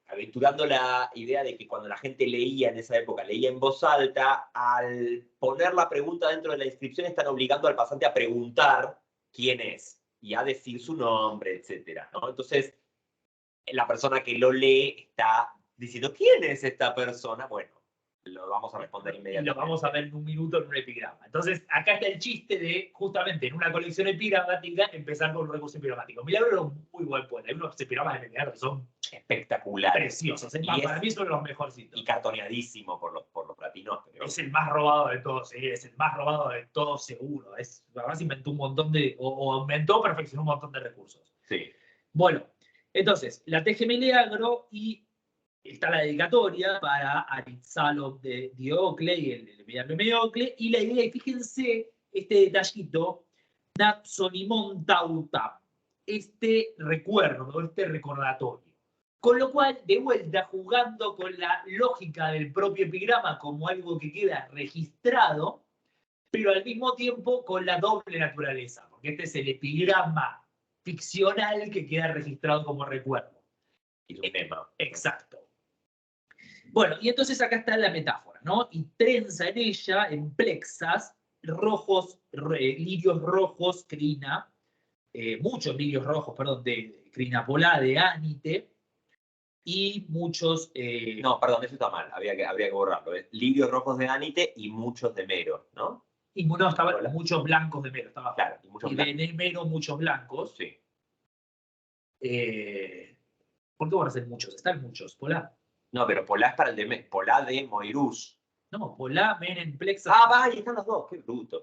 aventurando la idea de que cuando la gente leía en esa época, leía en voz alta, al poner la pregunta dentro de la inscripción están obligando al pasante a preguntar quién es y a decir su nombre, etc., ¿no? Entonces, la persona que lo lee está diciendo, ¿quién es esta persona? Bueno, lo vamos a responder Y inmediatamente. lo vamos a ver en un minuto en un epigrama. Entonces, acá está el chiste de, justamente en una colección epigramática, empezar con un recurso epigramático. Milagro era un muy buen poeta. Hay unos epigramas de Milagro que son espectaculares. Preciosos. Para mí son los mejorcitos. Y cartoneadísimo por los latinos. Pero... Es el más robado de todos, ¿sí? Es el más robado de todos seguro. Además inventó un montón de, o aumentó, perfeccionó un montón de recursos. Sí. Bueno, entonces, la teje Meleagro y está la dedicatoria para Aritzalo de Diocle y el Meleagro de Mediocle. Y la idea, y fíjense este detallito, Natsonimon Tautam, este recuerdo, este recordatorio. Con lo cual, de vuelta, jugando con la lógica del propio epigrama como algo que queda registrado, pero al mismo tiempo con la doble naturaleza, porque este es el epigrama ficcional que queda registrado como recuerdo. Y un tema. Exacto. Bueno, y entonces acá está la metáfora, ¿no? Y trenza en ella, en plexas, rojos, lirios rojos, crina, muchos lirios rojos, perdón, de crina polá, de ánite, y muchos... No, perdón, eso está mal, habría que borrarlo. Lirios rojos de ánite y muchos de mero, ¿no? Y no, estaban muchos blancos de mero, estaba. Claro, y de mero muchos blancos. Sí. ¿Por qué van a ser muchos? Están muchos, polá. No, pero polá es para el de polá de Moirús. No, polá, menen, plexas. Ah, va, ahí están los dos, qué bruto.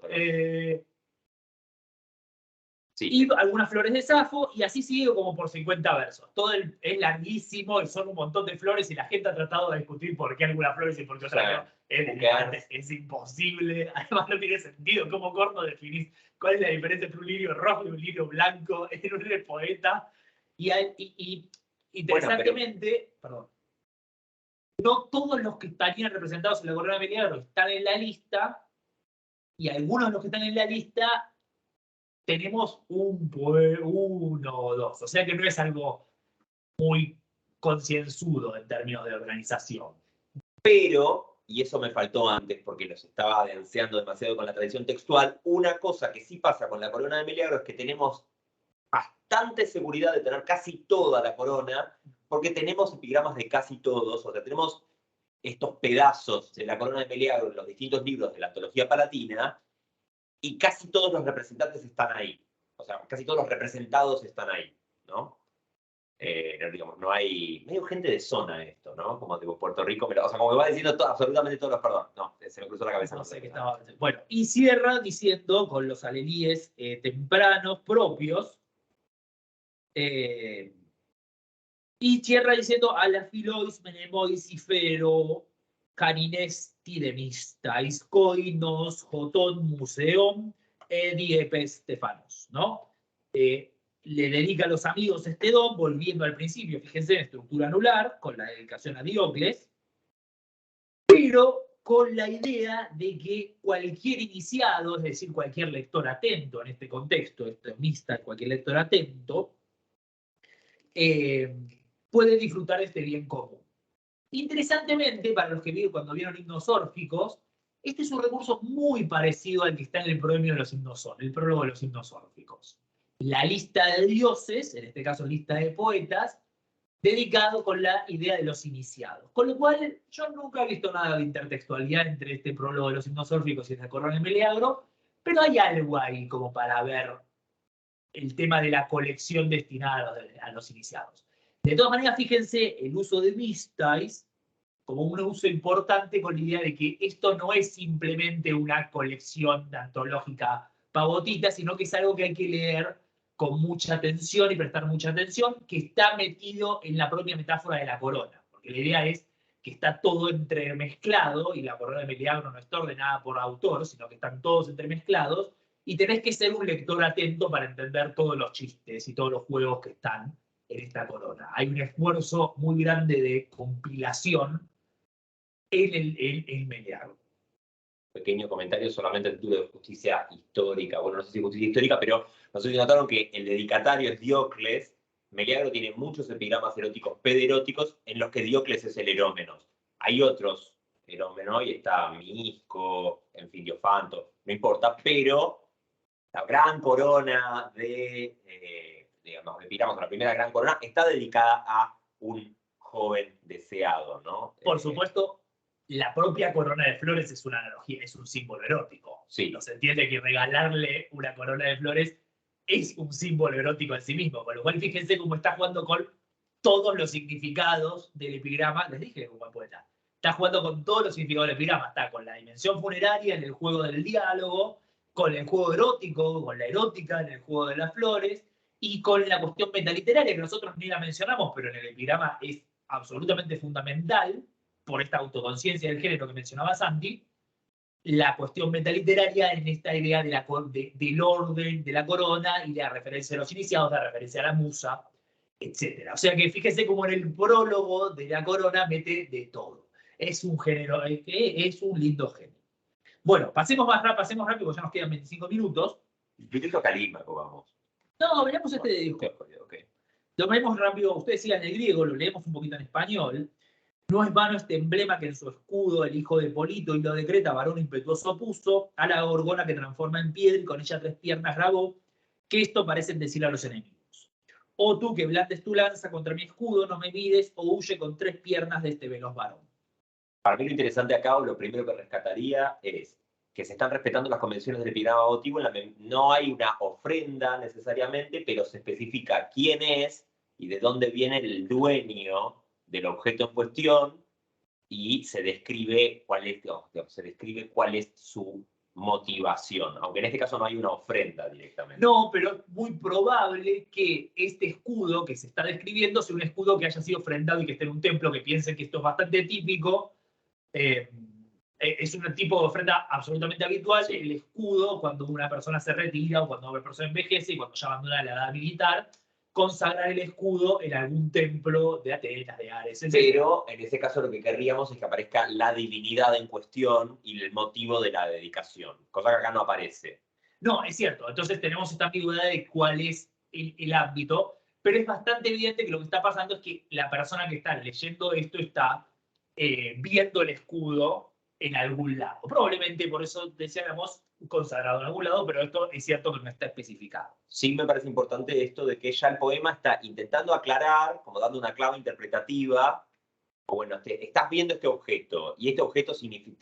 Sí. Y algunas flores de Safo, y así sigue como por 50 versos. Todo es larguísimo y son un montón de flores y la gente ha tratado de discutir por qué algunas flores y por qué otras no. Es imposible, además no tiene sentido. ¿Cómo corto definís cuál es la diferencia entre un lirio rojo y un lirio blanco en un poeta? Y interesantemente, perdón, no todos los que estarían representados en la corona de Meleagro están en la lista, y algunos de los que están en la lista tenemos uno o dos. O sea que no es algo muy concienzudo en términos de organización. Pero, y eso me faltó antes porque los estaba denseando demasiado con la tradición textual, una cosa que sí pasa con la corona de Meleagro es que tenemos bastante seguridad de tener casi toda la corona, porque tenemos epigramas de casi todos, o sea, tenemos estos pedazos de la corona de Meleagro en los distintos libros de la antología palatina, y casi todos los representantes están ahí. O sea, casi todos los representados están ahí, ¿no? Digamos, no hay... medio gente de zona esto, ¿no? Como tipo Puerto Rico, o sea, como que va diciendo absolutamente todos los... Perdón, no, se me cruzó la cabeza. No sé qué estaba... Bueno, y cierra diciendo con los alelíes tempranos propios, y cierra diciendo a la filois, menemois, ifero, caninesti demistais, coinos, jotón, museum, diepes, stefanos, ¿no? le dedica a los amigos este don, volviendo al principio, fíjense, en estructura anular, con la dedicación a Diocles, pero con la idea de que cualquier iniciado, es decir, cualquier lector atento en este contexto, extremista, cualquier lector atento, puede disfrutar de este bien común. Interesantemente, para los que vieron cuando vieron himnos órficos, este es un recurso muy parecido al que está en el proemio de los himnos, el prólogo de los himnos órficos. La lista de dioses, en este caso lista de poetas, dedicado con la idea de los iniciados. Con lo cual, yo nunca he visto nada de intertextualidad entre este prólogo de los himnos órficos y esta corona de Meleagro, pero hay algo ahí como para ver el tema de la colección destinada a los iniciados. De todas maneras, fíjense el uso de Mistais como un uso importante con la idea de que esto no es simplemente una colección antológica pavotita, sino que es algo que hay que leer con mucha atención y prestar mucha atención, que está metido en la propia metáfora de la corona. Porque la idea es que está todo entremezclado, y la corona de Meleagro no está ordenada por autor, sino que están todos entremezclados, y tenés que ser un lector atento para entender todos los chistes y todos los juegos que están en esta corona. Hay un esfuerzo muy grande de compilación en el Meleagro. Pequeño comentario solamente a título de justicia histórica. Bueno, no sé si justicia histórica, pero no sé si notaron que el dedicatario es Diocles. Meleagro tiene muchos epigramas eróticos pederóticos en los que Diocles es el erómenos. Hay otros erómenos, y está Misco, en fin, Diofanto, no importa, pero la gran corona digamos, epigramas, la primera gran corona, está dedicada a un joven deseado, ¿no? Por supuesto, la propia corona de flores es una analogía, es un símbolo erótico. Sí. No se entiende que regalarle una corona de flores es un símbolo erótico en sí mismo, con lo cual fíjense cómo está jugando con todos los significados del epigrama. Les dije como buen poeta. Está jugando con todos los significados del epigrama. Está con la dimensión funeraria en el juego del diálogo, con el juego erótico, con la erótica en el juego de las flores, y con la cuestión metaliteraria, que nosotros ni la mencionamos, pero en el epigrama es absolutamente fundamental, por esta autoconciencia del género que mencionaba Santi, la cuestión metaliteraria en esta idea de del orden de la corona y la referencia a los iniciados, la referencia a la musa, etc. O sea que fíjese cómo en el prólogo de la corona mete de todo. Es un género, es un lindo género. Bueno, pasemos rápido, ya nos quedan 25 minutos. Yo Calímaco, vamos. No, veamos este de disco. Okay. Lo vemos rápido, ustedes sigan el griego, lo leemos un poquito en español. No es vano este emblema que en su escudo el hijo de Polito y lo decreta varón impetuoso puso a la gorgona que transforma en piedra y con ella 3 piernas grabó, que esto parecen decir a los enemigos. O tú que blandes tu lanza contra mi escudo, no me mires, o huye con 3 piernas de este veloz varón. Para mí lo interesante acá, o lo primero que rescataría, es que se están respetando las convenciones del epigrama votivo. No hay una ofrenda necesariamente, pero se especifica quién es y de dónde viene el dueño del objeto en cuestión, y se describe cuál es su motivación, aunque en este caso no hay una ofrenda directamente. No, pero es muy probable que este escudo que se está describiendo sea un escudo que haya sido ofrendado y que esté en un templo, que piensen que esto es bastante típico. Es un tipo de ofrenda absolutamente habitual. Sí. El escudo, cuando una persona se retira o cuando una persona envejece y cuando ya abandona la edad militar, consagrar el escudo en algún templo de Atenas, de Ares, etc. Pero en ese caso lo que querríamos es que aparezca la divinidad en cuestión y el motivo de la dedicación, cosa que acá no aparece. No, es cierto. Entonces tenemos esta ambigüedad de cuál es el ámbito, pero es bastante evidente que lo que está pasando es que la persona que está leyendo esto está viendo el escudo en algún lado. Probablemente por eso decíamos consagrado en algún lado, pero esto es cierto que no está especificado. Sí me parece importante esto de que ya el poema está intentando aclarar, como dando una clave interpretativa, o bueno, estás viendo este objeto, y este objeto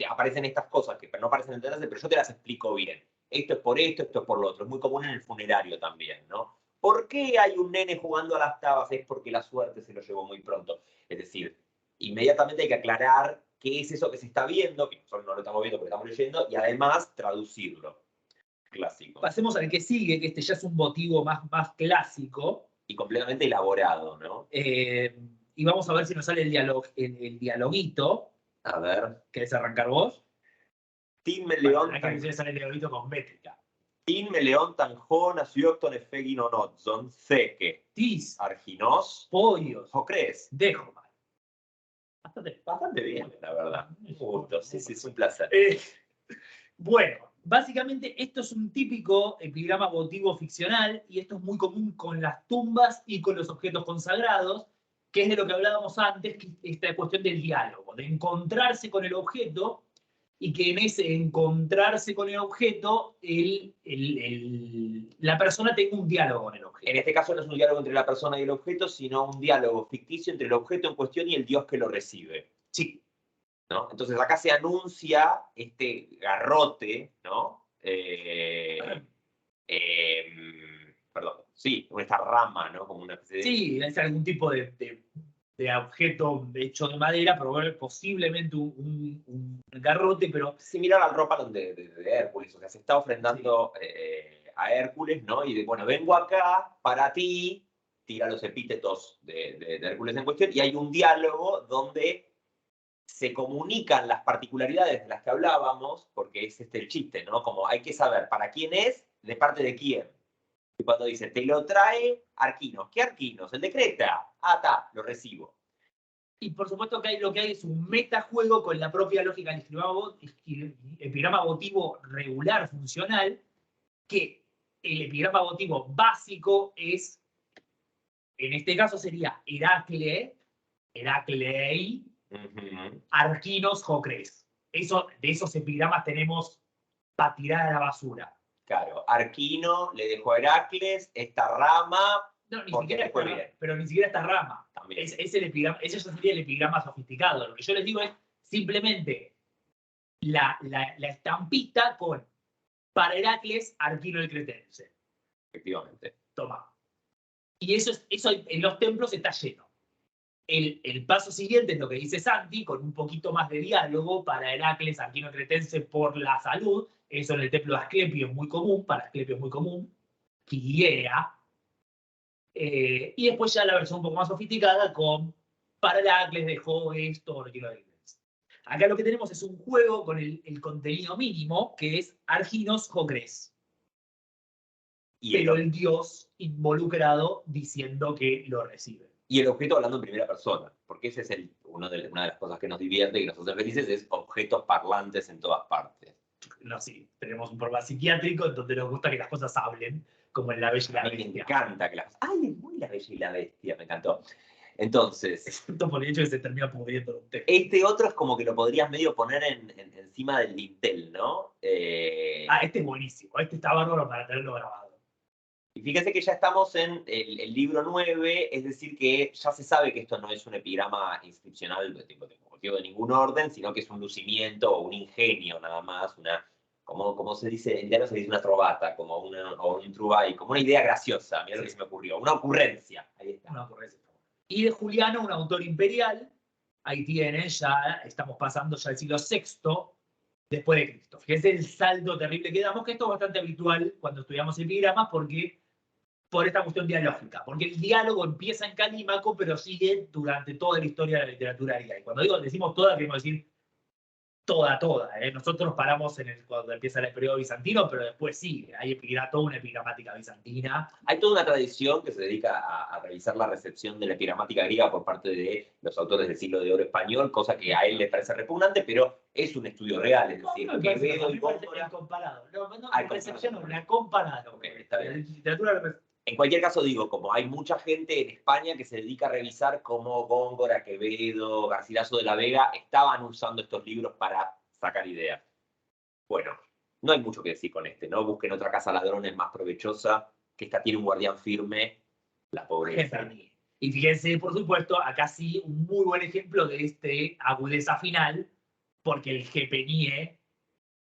aparecen estas cosas que no parecen entenderse, pero yo te las explico bien. Esto es por esto, esto es por lo otro. Es muy común en el funerario también, ¿no? ¿Por qué hay un nene jugando a las tabas? Es porque la suerte se lo llevó muy pronto. Es decir, inmediatamente hay que aclarar qué es eso que se está viendo, que nosotros no lo estamos viendo, pero estamos leyendo, y además traducirlo. Clásico. Pasemos al que sigue, que este ya es un motivo más clásico. Y completamente elaborado, ¿no? Y vamos a ver si nos sale el dialoguito. A ver. ¿Querés arrancar vos? Tim León. Acá me sale el dialoguito con métrica. In me leontan hon asiokton efegin onotson, zeke, Tis, arginos, pollos, ¿o crees? dejo mal. Bastante bien, la verdad. Un gusto, sí, es un placer. Bueno, básicamente esto es un típico epigrama votivo ficcional y esto es muy común con las tumbas y con los objetos consagrados, que es de lo que hablábamos antes, que esta cuestión del diálogo, de encontrarse con el objeto y que en ese encontrarse con el objeto la persona tenga un diálogo con el objeto. En este caso no es un diálogo entre la persona y el objeto, sino un diálogo ficticio entre el objeto en cuestión y el dios que lo recibe. Sí. ¿No? Entonces acá se anuncia este garrote, ¿no? Perdón, sí, esta rama, ¿no? Como una especie de... Sí, es algún tipo de objeto hecho de madera, posiblemente un garrote, pero similar al ropa de Hércules, o sea, se está ofrendando a Hércules, ¿no? Y bueno, vengo acá para ti, tira los epítetos de Hércules en cuestión, y hay un diálogo donde se comunican las particularidades de las que hablábamos, porque es el chiste, ¿no? Como hay que saber para quién es, de parte de quién. Y cuando dice, te lo trae Arquinos. ¿Qué Arquinos? El de Creta. Ah, está, lo recibo. y por supuesto que lo que hay es un metajuego con la propia lógica del epigrama votivo regular funcional, que el epigrama votivo básico es, en este caso sería Heracle, Heraclei, Arquinos, Jocres. De esos epigramas tenemos para tirar a la basura. Claro, Arquino le dejó a Heracles esta rama. No, ni porque siquiera le fue bien. pero ni siquiera esta rama. También. Es el epigrama, ese ya sería el epigrama sofisticado. Lo que yo les digo es simplemente la estampita con para Heracles, Arquino el Cretense. Efectivamente. Toma. Y eso en los templos está lleno. El paso siguiente es lo que dice Santi, con un poquito más de diálogo para Heracles, Arquino Cretense por la salud. Eso en el templo de Asclepio es muy común, para Asclepio es muy común. Quiera. Y después ya la versión un poco más sofisticada con para Heracles dejó esto, Arquino Cretense. Acá lo que tenemos es un juego con el contenido mínimo, que es Arginos Jocres. Pero el dios involucrado diciendo que lo recibe. Y el objeto hablando en primera persona, porque ese es una de las cosas que nos divierte y que nos hace felices, es objetos parlantes en todas partes. No, sí, tenemos un problema psiquiátrico en donde nos gusta que las cosas hablen, como en La Bella y la Bestia. Me encanta que las cosas... ¡Ay, es muy La Bella y la Bestia! Me encantó. Entonces... Excepto por el hecho de que se termina pudriendo un texto. Este otro es como que lo podrías medio poner encima del dintel, ¿no? Este es buenísimo. Este está bárbaro para tenerlo grabado. Y fíjense que ya estamos en el libro 9, es decir, que ya se sabe que esto no es un epigrama inscripcional de ningún orden, sino que es un lucimiento o un ingenio nada más, como se dice, en italiano se dice una trovata, o un trubai, como una idea graciosa, mira lo que se me ocurrió, una ocurrencia. Ahí está. Una ocurrencia. Y de Juliano, un autor imperial, ahí tienen, ya estamos pasando ya al siglo VI después de Cristo. Fíjense el salto terrible que damos, que esto es bastante habitual cuando estudiamos epigramas, porque por esta cuestión dialógica, porque el diálogo empieza en Calímaco, pero sigue durante toda la historia de la literatura griega. Y cuando decimos toda, queremos decir toda. Nosotros paramos cuando empieza el periodo bizantino, pero después sí, hay toda una epigramática bizantina. Hay toda una tradición que se dedica a revisar la recepción de la epigramática griega por parte de los autores del siglo de oro español, cosa que a él le parece repugnante, pero es un estudio real, es decir, Quevedo y Góngora... comparado. La recepción no, la comparado. Okay, está bien. La literatura... En cualquier caso, digo, como hay mucha gente en España que se dedica a revisar cómo Góngora, Quevedo, Garcilaso de la Vega estaban usando estos libros para sacar ideas. Bueno, no hay mucho que decir con este, ¿no? Busquen otra casa ladrones más provechosa, que esta tiene un guardián firme, la pobreza. Y fíjense, por supuesto, acá sí, un muy buen ejemplo de agudeza final, porque el Gepenie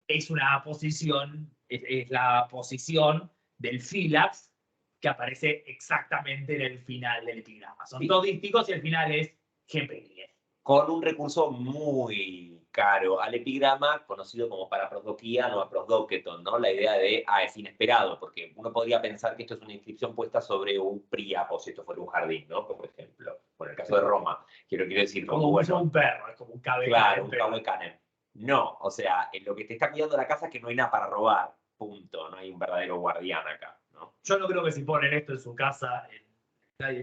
es una posición, es la posición del fílax, que aparece exactamente en el final del epigrama. Son dos dísticos y el final es Gepenie. Con un recurso muy caro al epigrama, conocido como paraprosdoquía, no aprosdoqueton, ¿no? La idea de, es inesperado, porque uno podría pensar que esto es una inscripción puesta sobre un príapo, si esto fuera un jardín, ¿no? Por ejemplo, en el caso de Roma. Quiero decir, como un perro, es como un cabe. Claro, un cabe canem. No, o sea, lo que te está cuidando la casa es que no hay nada para robar. punto, no hay un verdadero guardián acá, ¿no? Yo no creo que si ponen esto en su casa,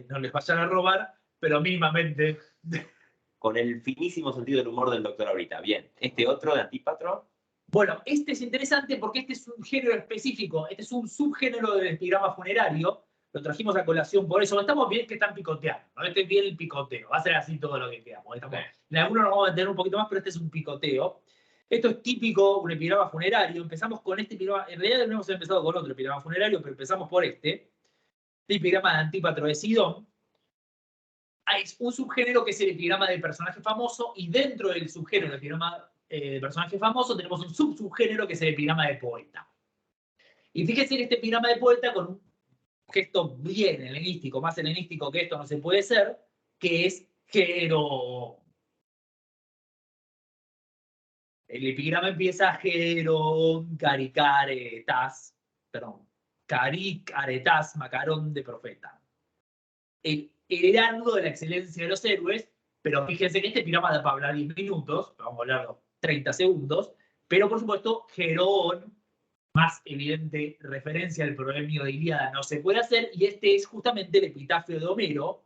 no les vayan a robar, pero mínimamente. Con el finísimo sentido del humor del doctor ahorita. Bien, este otro de Antípatro. Bueno, este es interesante porque este es un género específico, este es un subgénero del epigrama funerario, lo trajimos a colación por eso, estamos bien que están picoteando, ¿no? Este es bien el picoteo, va a ser así todo lo que quedamos. En algunos nos vamos a tener un poquito más, pero este es un picoteo. Esto es típico, un epigrama funerario, empezamos con este epigrama, en realidad no hemos empezado con otro epigrama funerario, pero empezamos por este, el epigrama de Antípatro de Sidón. Es un subgénero que es el epigrama del personaje famoso, y dentro del subgénero del epigrama del personaje famoso tenemos un subgénero que es el epigrama de poeta. Y fíjense en este epigrama de poeta con un gesto bien helenístico, más helenístico que esto no se puede ser, que es Gero. El epigrama empieza Geron, caricaretas, perdón, caricaretas, macarón de profeta. El heraldo de la excelencia de los héroes, pero fíjense que este epigrama da para hablar 10 minutos, vamos a hablar 30 segundos, pero por supuesto, Gerón, más evidente referencia al proemio de Ilíada, no se puede hacer, y este es justamente el epitafio de Homero,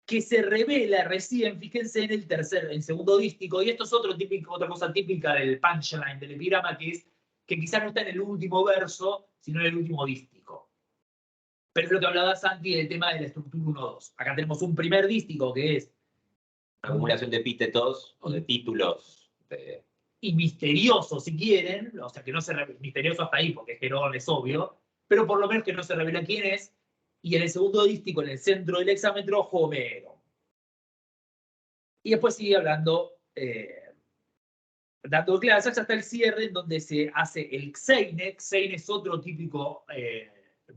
que se revela recién, fíjense, en el segundo dístico, y esto es otra cosa típica del punchline del epigrama, que es que quizás no está en el último verso, sino en el último dístico. Pero es lo que hablaba Santi del tema de la estructura 1-2. Acá tenemos un primer dístico que es Una acumulación de epítetos o de títulos. Y misterioso, si quieren, o sea, que no se revela, misterioso hasta ahí, porque Gerón es obvio, pero por lo menos que no se revela quién es, y en el segundo dístico, en el centro del hexámetro, Homero. Y después sigue hablando, dando clases hasta el cierre, en donde se hace el Xeine. Xeine es otro típico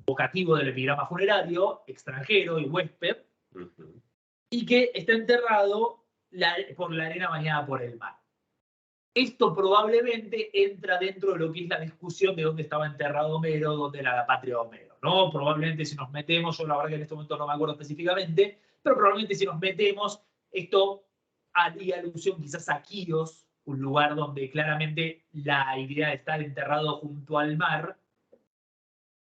vocativo del epigrama funerario, extranjero y huésped, y que está enterrado por la arena bañada por el mar. Esto probablemente entra dentro de lo que es la discusión de dónde estaba enterrado Homero, dónde era la patria de Homero, ¿no? Probablemente si nos metemos, yo la verdad que en este momento no me acuerdo específicamente, pero probablemente si nos metemos, esto haría alusión quizás a Quíos, un lugar donde claramente la idea de estar enterrado junto al mar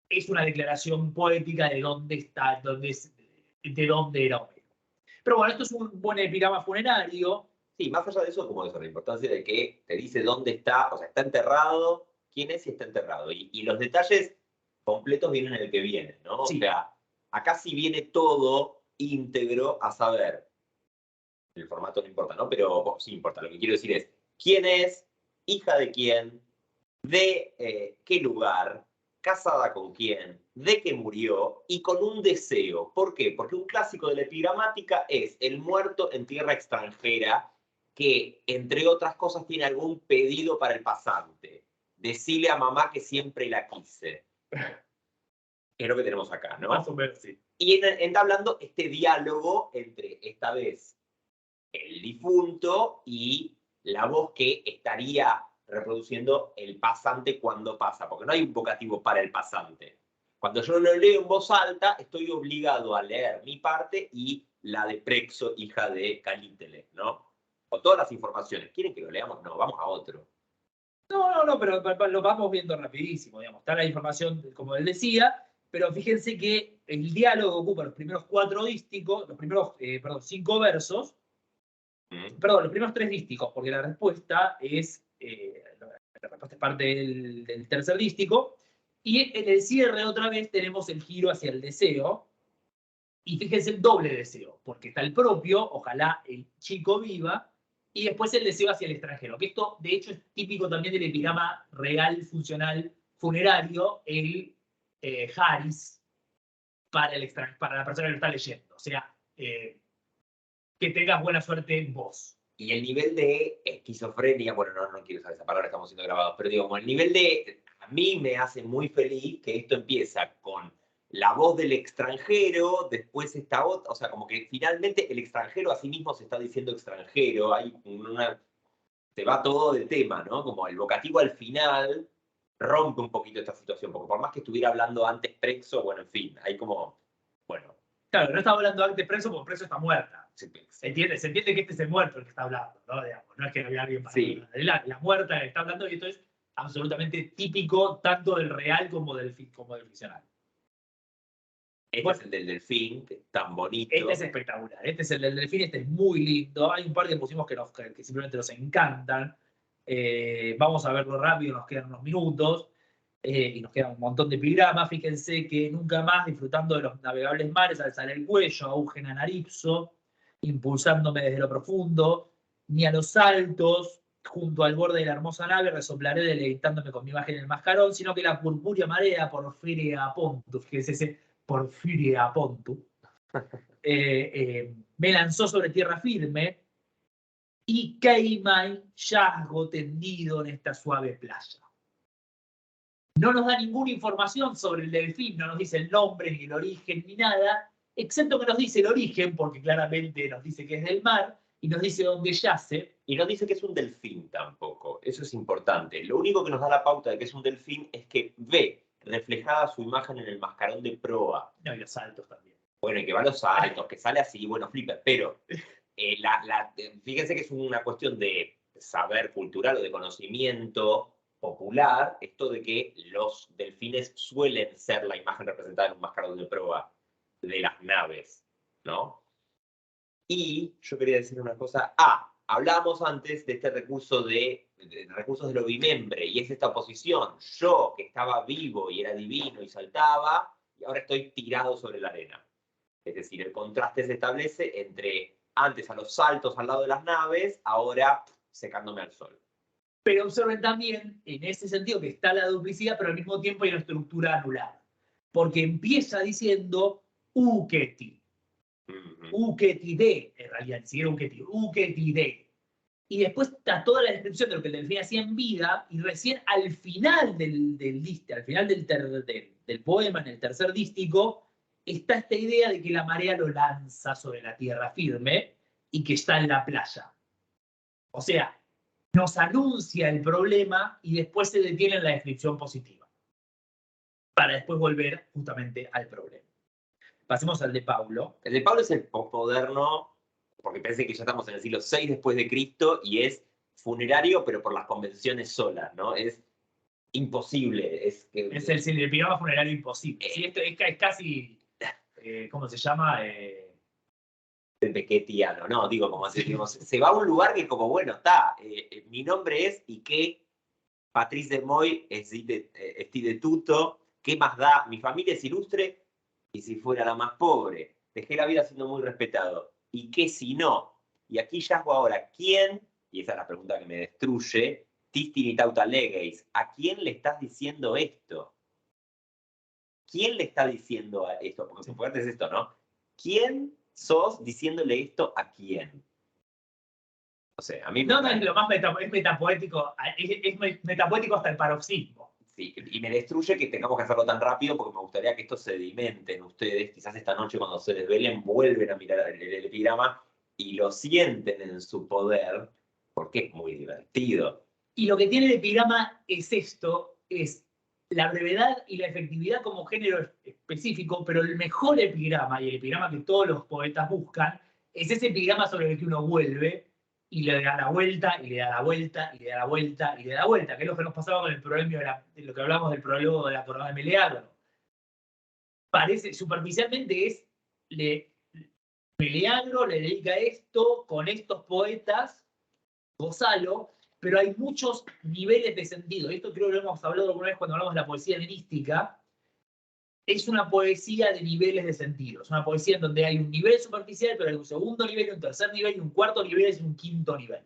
es una declaración poética de dónde está, de dónde era Homero. Pero bueno, esto es un buen epigrama funerario. Sí, más allá de eso, como eso, la importancia de que te dice dónde está, o sea, está enterrado, quién es y está enterrado. Y los detalles completos vienen en el que viene, ¿no? Sí. O sea, acá sí viene todo íntegro a saber. El formato no importa, ¿no? Pero sí importa. Lo que quiero decir es quién es, hija de quién, de qué lugar, casada con quién, de qué murió y con un deseo. ¿Por qué? Porque un clásico de la epigramática es el muerto en tierra extranjera que, entre otras cosas, tiene algún pedido para el pasante. Decile a mamá que siempre la quise. Es lo que tenemos acá, ¿no? Más o menos, sí. Y entablando este diálogo entre, esta vez, el difunto y la voz que estaría reproduciendo el pasante cuando pasa, porque no hay un vocativo para el pasante. Cuando yo lo leo en voz alta, estoy obligado a leer mi parte y la de Prexo, hija de Calítele, ¿no? Con todas las informaciones. ¿Quieren que lo leamos? No, vamos a otro. No, pero lo vamos viendo rapidísimo, digamos. Está la información, como él decía, pero fíjense que el diálogo ocupa los primeros 4 dísticos, los primeros, 5 versos, perdón, los primeros 3 dísticos, porque la respuesta es, la respuesta es parte del tercer dístico, y en el cierre otra vez tenemos el giro hacia el deseo, y fíjense el doble deseo, porque está el propio, ojalá el chico viva, y después el deseo hacia el extranjero, que esto de hecho es típico también del epigrama real, funcional, funerario, el Haris, para la persona que lo está leyendo. O sea, que tengas buena suerte vos. Y el nivel de esquizofrenia, bueno, no quiero usar esa palabra, estamos siendo grabados, pero digamos, el nivel de, a mí me hace muy feliz que esto empieza con la voz del extranjero, después esta otra, o sea, como que finalmente el extranjero a sí mismo se está diciendo extranjero, hay se va todo de tema, ¿no? Como el vocativo al final rompe un poquito esta situación, porque por más que estuviera hablando antes Prexo, bueno, en fin, hay como, bueno. Claro, no estaba hablando antes Preso, porque Preso está muerta. Se Se entiende que este es el muerto el que está hablando, ¿no? Digamos, no es que no había alguien para sí. la muerta que está hablando, y entonces absolutamente típico tanto del real como del ficcional. Este Bueno, es el del delfín, que es tan bonito. Este es espectacular. Este es el del delfín, este es muy lindo. Hay un par que pusimos que simplemente nos encantan. Vamos a verlo rápido, nos quedan unos minutos. Y nos quedan un montón de epigramas. Fíjense que nunca más, disfrutando de los navegables mares, alzaré el cuello, augen a Naripso, impulsándome desde lo profundo, ni a los altos, junto al borde de la hermosa nave, resoplaré deleitándome con mi imagen en el mascarón, sino que la purpúrea marea porfiria pontu, fíjense ese porfiria pontu, me lanzó sobre tierra firme y Keimai yazgo tendido en esta suave playa. No nos da ninguna información sobre el delfín, no nos dice el nombre, ni el origen, ni nada, excepto que nos dice el origen, porque claramente nos dice que es del mar, y nos dice dónde yace. Y no dice que es un delfín tampoco, eso es importante. Lo único que nos da la pauta de que es un delfín es que ve reflejada su imagen en el mascarón de proa. No, y los saltos también. Bueno, y que va a los saltos, que sale así, bueno, flipa, pero fíjense que es una cuestión de saber cultural o de conocimiento popular, esto de que los delfines suelen ser la imagen representada en un mascarón de proa de las naves, ¿no? Y yo quería decir una cosa. Hablamos antes de este recurso de recursos del ovimembre, y es esta oposición. Yo, que estaba vivo y era divino y saltaba, y ahora estoy tirado sobre la arena. Es decir, el contraste se establece entre antes a los saltos al lado de las naves, ahora secándome al sol. Pero observen también, en ese sentido, que está la duplicidad, pero al mismo tiempo hay una estructura anulada. Porque empieza diciendo uketi. Uketide, en realidad, ni siquiera uketi, uketide. Y después está toda la descripción de lo que el delfín hacía en vida, y recién al final del poema, en el tercer dístico, está esta idea de que la marea lo lanza sobre la tierra firme y que está en la playa. O sea, nos anuncia el problema y después se detiene en la descripción positiva, para después volver justamente al problema. Pasemos al de Paulo. El de Pablo es el posmoderno, porque pensé que ya estamos en el siglo VI después de Cristo, y es funerario, pero por las convenciones solas, ¿no? Es imposible. Es el epigrama funerario imposible. Sí, esto es casi, ¿cómo se llama? beckettiano, ¿no? Digo, como así, digamos, se va a un lugar que como, bueno, está, mi nombre es y que Patrice de Moy estoy de tuto, ¿qué más da? Mi familia es ilustre y si fuera la más pobre. Dejé la vida siendo muy respetado. ¿Y qué si no? Y aquí yazgo ahora, ¿quién? Y esa es la pregunta que me destruye. Tistin y Tauta Legeis, ¿a quién le estás diciendo esto? ¿Quién le está diciendo esto? Porque suponete es esto, ¿no? ¿Quién sos diciéndole esto a quién? O sea, a mí No, es lo más metapoético, es metapoético hasta el paroxismo. Sí, y me destruye que tengamos que hacerlo tan rápido porque me gustaría que esto sedimenten ustedes. Quizás esta noche cuando se desvelen vuelven a mirar el epigrama y lo sienten en su poder porque es muy divertido. Y lo que tiene el epigrama es esto, es la brevedad y la efectividad como género específico, pero el mejor epigrama, y el epigrama que todos los poetas buscan, es ese epigrama sobre el que uno vuelve y le da la vuelta, y le da la vuelta, y le da la vuelta, y le da la vuelta, que es lo que nos pasaba con el problema de lo que hablamos del prólogo de la Tornada de Meleagro. Parece, superficialmente es, Meleagro le dedica esto con estos poetas, Gonzalo, pero hay muchos niveles de sentido. Esto creo que lo hemos hablado alguna vez cuando hablamos de la poesía helenística. Es una poesía de niveles de sentido. Es una poesía en donde hay un nivel superficial, pero hay un segundo nivel, un tercer nivel, y un cuarto nivel y un quinto nivel.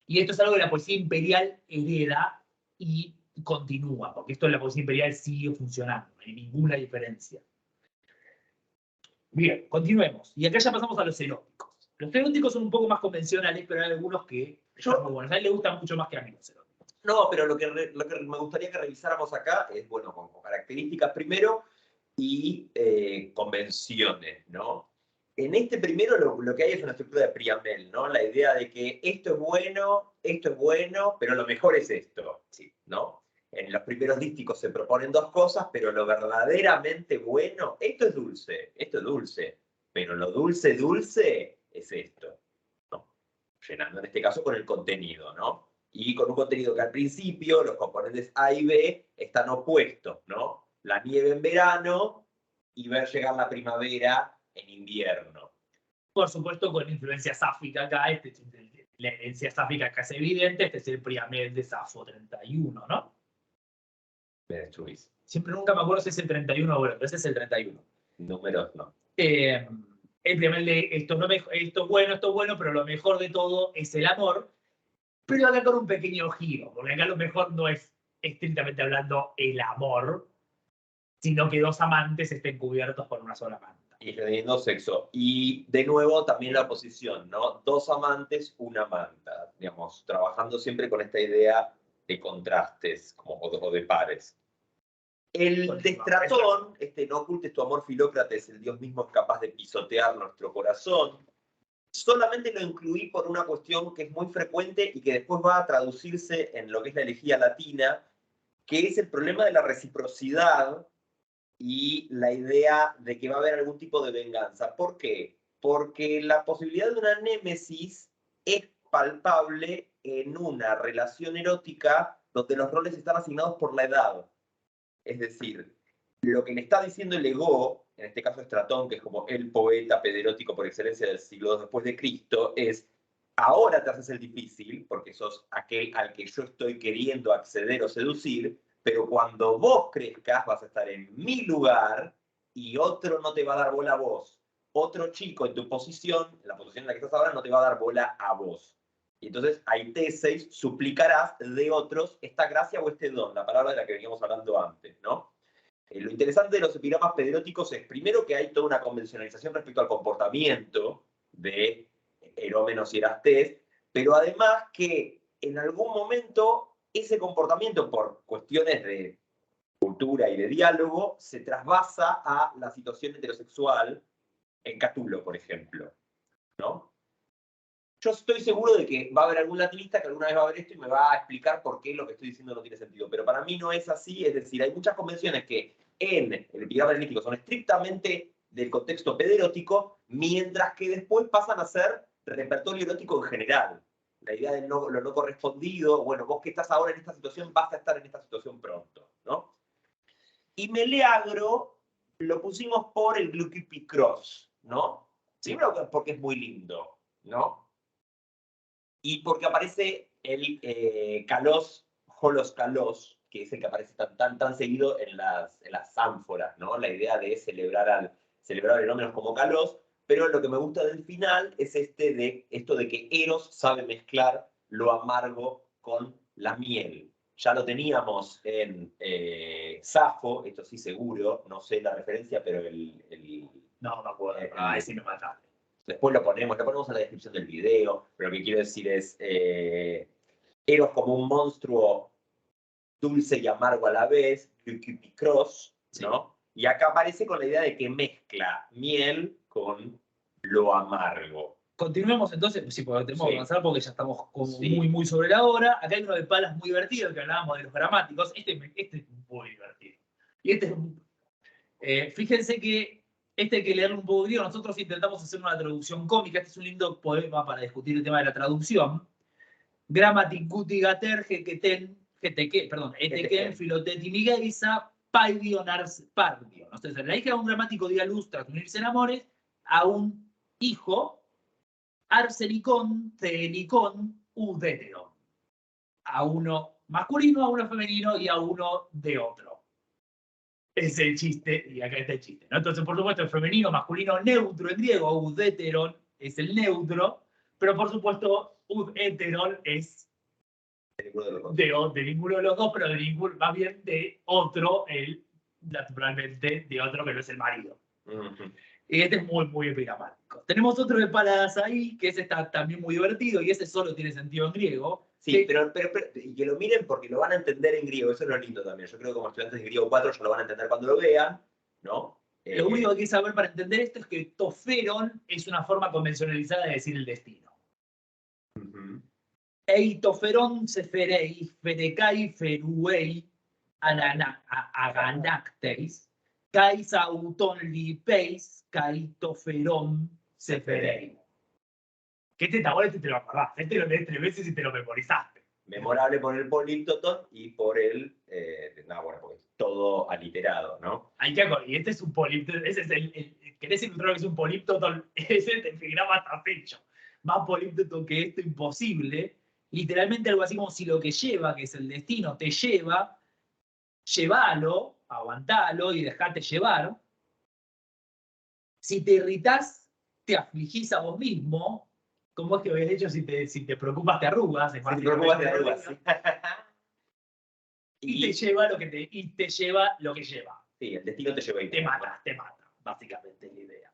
Y esto es algo que la poesía imperial hereda y continúa, porque esto en la poesía imperial sigue funcionando, no hay ninguna diferencia. Bien, continuemos. Y acá ya pasamos a los eróticos. Los eróticos son un poco más convencionales, pero hay algunos que están muy buenos. A él le gustan mucho más que a mí los eróticos. No, pero lo que me gustaría que revisáramos acá es, bueno, con características primero y convenciones, ¿no? En este primero lo que hay es una estructura de Priamel, ¿no? La idea de que esto es bueno, pero lo mejor es esto, ¿sí? ¿No? En los primeros dísticos se proponen dos cosas, pero lo verdaderamente bueno, esto es dulce, pero lo dulce es esto, ¿no? Llenando en este caso con el contenido, ¿no? Y con un contenido que al principio los componentes A y B están opuestos, ¿no? La nieve en verano y ver llegar la primavera en invierno. Por supuesto, con influencia sáfica acá, la herencia sáfica acá es evidente, este es el Priamel de Safo 31, ¿no? Me destruís. Siempre nunca me acuerdo si es el 31 o bueno, pero ese es el 31. Números no. El Priamel de esto es bueno, pero lo mejor de todo es el amor. Pero acá con un pequeño giro, porque acá lo mejor no es estrictamente hablando el amor, sino que dos amantes estén cubiertos por una sola manta. Y teniendo sexo. Y de nuevo también la oposición, ¿no? Dos amantes, una manta. Digamos, trabajando siempre con esta idea de contrastes como, o de pares. El destratón, no ocultes tu amor, Filócrates, el Dios mismo es capaz de pisotear nuestro corazón. Solamente lo incluí por una cuestión que es muy frecuente y que después va a traducirse en lo que es la elegía latina, que es el problema de la reciprocidad y la idea de que va a haber algún tipo de venganza. ¿Por qué? Porque la posibilidad de una némesis es palpable en una relación erótica donde los roles están asignados por la edad. Es decir, lo que le está diciendo el ego, en este caso Estratón, que es como el poeta pederótico por excelencia del siglo II después de Cristo, es: ahora te haces el difícil, porque sos aquel al que yo estoy queriendo acceder o seducir, pero cuando vos crezcas vas a estar en mi lugar y otro no te va a dar bola a vos. Otro chico en tu posición, en la posición en la que estás ahora, no te va a dar bola a vos. Y entonces, ahí T6, suplicarás de otros esta gracia o este don, la palabra de la que veníamos hablando antes, ¿no? Lo interesante de los epigramas pederóticos es, primero, que hay toda una convencionalización respecto al comportamiento de Erómenos y Erastés, pero además que en algún momento ese comportamiento, por cuestiones de cultura y de diálogo, se trasvasa a la situación heterosexual en Catulo, por ejemplo, ¿no? Yo estoy seguro de que va a haber algún latinista que alguna vez va a ver esto y me va a explicar por qué lo que estoy diciendo no tiene sentido. Pero para mí no es así, es decir, hay muchas convenciones que en el epigrama helenístico son estrictamente del contexto pederótico, mientras que después pasan a ser repertorio erótico en general. La idea de lo no correspondido, bueno, vos que estás ahora en esta situación, vas a estar en esta situación pronto, ¿no? Y Meleagro lo pusimos por el Gluckipicross, ¿no? Primero porque es muy lindo, ¿no? Y porque aparece el Kalos, Holos Kalos, que es el que aparece tan seguido en las ánforas, ¿no? La idea de celebrar fenómenos como Kalos, pero lo que me gusta del final es esto de que Eros sabe mezclar lo amargo con la miel. Ya lo teníamos en Safo, esto sí seguro, no sé la referencia, pero No me acuerdo, sí me mataste. Después lo ponemos en la descripción del video, pero lo que quiero decir es Eros como un monstruo dulce y amargo a la vez, Gluckipicross, ¿no? Sí. Y acá aparece con la idea de que mezcla miel con lo amargo. Continuemos entonces, sí, porque tenemos que avanzar porque ya estamos como muy sobre la hora. Acá hay uno de Palas muy divertido, que hablábamos de los gramáticos. Este es muy divertido. Y fíjense que hay que leerlo un poco griego. Nosotros intentamos hacer una traducción cómica. Este es un lindo poema para discutir el tema de la traducción. Grammaticuti gater geteken filotetimigeisa paidionars pardio. Entonces, la hija de un gramático dio a luz tras unirse en amores a un hijo arsenicón, cenicón, udéteron. A uno masculino, a uno femenino y a uno de otro. Es el chiste, y acá está el chiste, ¿no? Entonces, por supuesto, el femenino, masculino, neutro en griego, udéteron es el neutro, pero por supuesto, udéteron es de ninguno de los dos, pero más bien de otro, naturalmente, de otro que no es el marido. Uh-huh. Y este es muy epigramático. Tenemos otro de Palas ahí, que ese está también muy divertido, y ese solo tiene sentido en griego. Sí, pero y que lo miren porque lo van a entender en griego, eso es lo lindo también. Yo creo que como estudiantes de griego 4 ya lo van a entender cuando lo vean, ¿no? Lo único que hay que saber para entender esto es que toferon es una forma convencionalizada de decir el destino. Uh-huh. Eitoferon seferei, fedecai feruei, aganacteis, cais auton lipeis, caitoferon seferei. ¿Qué te está bueno? Este te lo acordás. Este lo lees 3 veces y te lo memorizaste. Memorable por el políptoton y por el... no, bueno, porque es todo aliterado, ¿no? Hay que acordar, y este es un políptoton, ese es ¿querés encontrar lo que es un políptoton? Ese te epigrama hasta pecho. Más políptoton que esto, imposible. Literalmente algo así como si lo que lleva, que es el destino, te lleva, llévalo, aguantalo y dejate llevar. Si te irritás, te afligís a vos mismo. ¿Cómo es que habías hecho? Si te preocupas, te arrugas. Si te preocupas, te arrugas. Sí. Y te lleva lo que te lleva lo que lleva. Sí, el destino te lleva y te mata, básicamente es la idea.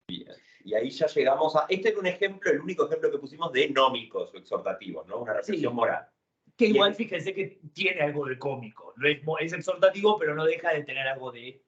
Bien. Y ahí ya llegamos a... Este era un ejemplo, el único ejemplo que pusimos de nómicos o exhortativos, ¿no? Una reflexión moral. Que igual fíjense que tiene algo de cómico. No es exhortativo, pero no deja de tener algo de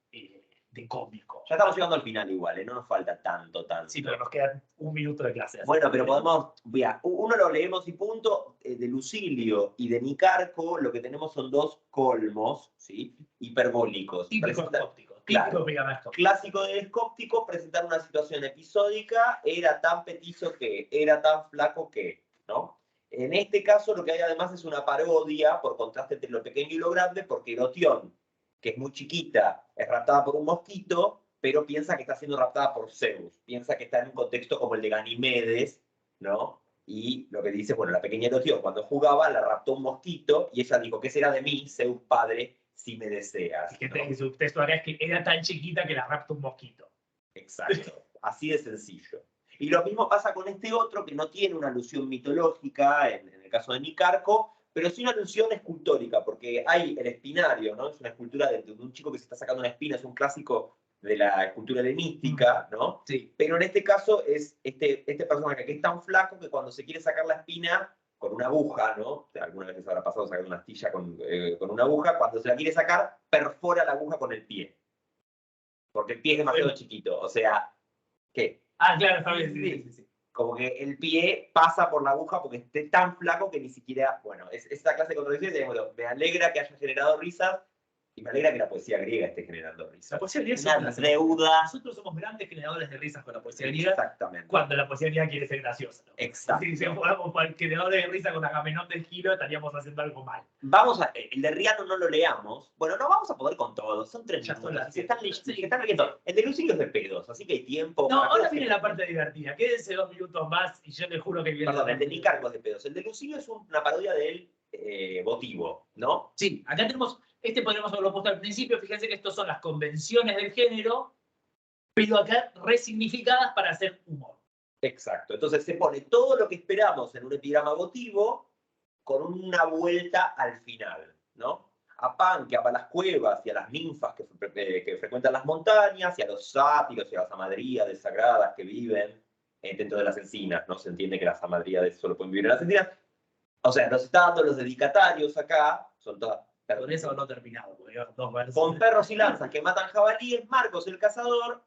cómico. Ya estamos llegando al final igual, ¿eh? No nos falta tanto. Sí, pero nos quedan un minuto de clase. Bueno, pero podemos... Mira, uno lo leemos y punto. De Lucilio y de Nicarco lo que tenemos son dos colmos, ¿sí? Hiperbólicos. Típico escóptico. Claro, clásico del escóptico, presentar una situación episódica, era tan petizo que, era tan flaco que, ¿no? En este caso lo que hay además es una parodia, por contraste entre lo pequeño y lo grande, porque Erotión, que es muy chiquita, es raptada por un mosquito, pero piensa que está siendo raptada por Zeus, piensa que está en un contexto como el de Ganimedes, ¿no? Y lo que dice, bueno, la pequeña Erotión cuando jugaba la raptó un mosquito y ella dijo, ¿qué será de mí, Zeus padre, si me deseas? ¿No? Su texto acá es que era tan chiquita que la raptó un mosquito. Exacto, así de sencillo. Y lo mismo pasa con este otro que no tiene una alusión mitológica, en el caso de Nicarco, pero sí una alusión escultórica, porque hay el espinario, ¿no? Es una escultura de un chico que se está sacando una espina, es un clásico de la escultura helenística, ¿no? Sí. Pero en este caso es este personaje que es tan flaco que cuando se quiere sacar la espina con una aguja, ¿no? Alguna vez les habrá pasado sacar una astilla con una aguja, cuando se la quiere sacar, perfora la aguja con el pie. Porque el pie es demasiado chiquito, o sea, ¿qué? Ah, claro, está bien, sí. Como que el pie pasa por la aguja porque esté tan flaco que ni siquiera, bueno, es esta clase de contradicciones, bueno, me alegra que haya generado risas y me alegra que la poesía griega esté generando risas. La poesía griega es una deuda. Nosotros somos grandes generadores de risas con la poesía griega. Exactamente. Cuando la poesía griega quiere ser graciosa, ¿no? Exacto. Si fuéramos generadores de risa con Agamenón del Giro, estaríamos haciendo algo mal. Vamos a... El de Riano no lo leamos. Bueno, no vamos a poder con todos. Son 3 minutos. Se están leyendo. El de Lucilio es de pedos, así que hay tiempo. No, ahora viene la parte divertida. Quédense 2 minutos más y yo les juro que viene. Perdón, el de Nicarco es de pedos. El de Lucilio es una parodia del votivo, ¿no? Sí, acá tenemos... podríamos haberlo puesto al principio. Fíjense que estos son las convenciones del género, pero acá resignificadas para hacer humor. Exacto. Entonces se pone todo lo que esperamos en un epigrama votivo con una vuelta al final, ¿no? A Pan, que ama las cuevas, y a las ninfas que frecuentan las montañas, y a los sátiros y a las amadríades sagradas que viven dentro de las encinas, ¿no? Se entiende que las amadríades solo pueden vivir en las encinas. O sea, nos está dando los dedicatarios acá, son todas... Con eso no terminado, porque hay 2 versos. Con perros y lanzas que matan jabalíes, Marcos el cazador,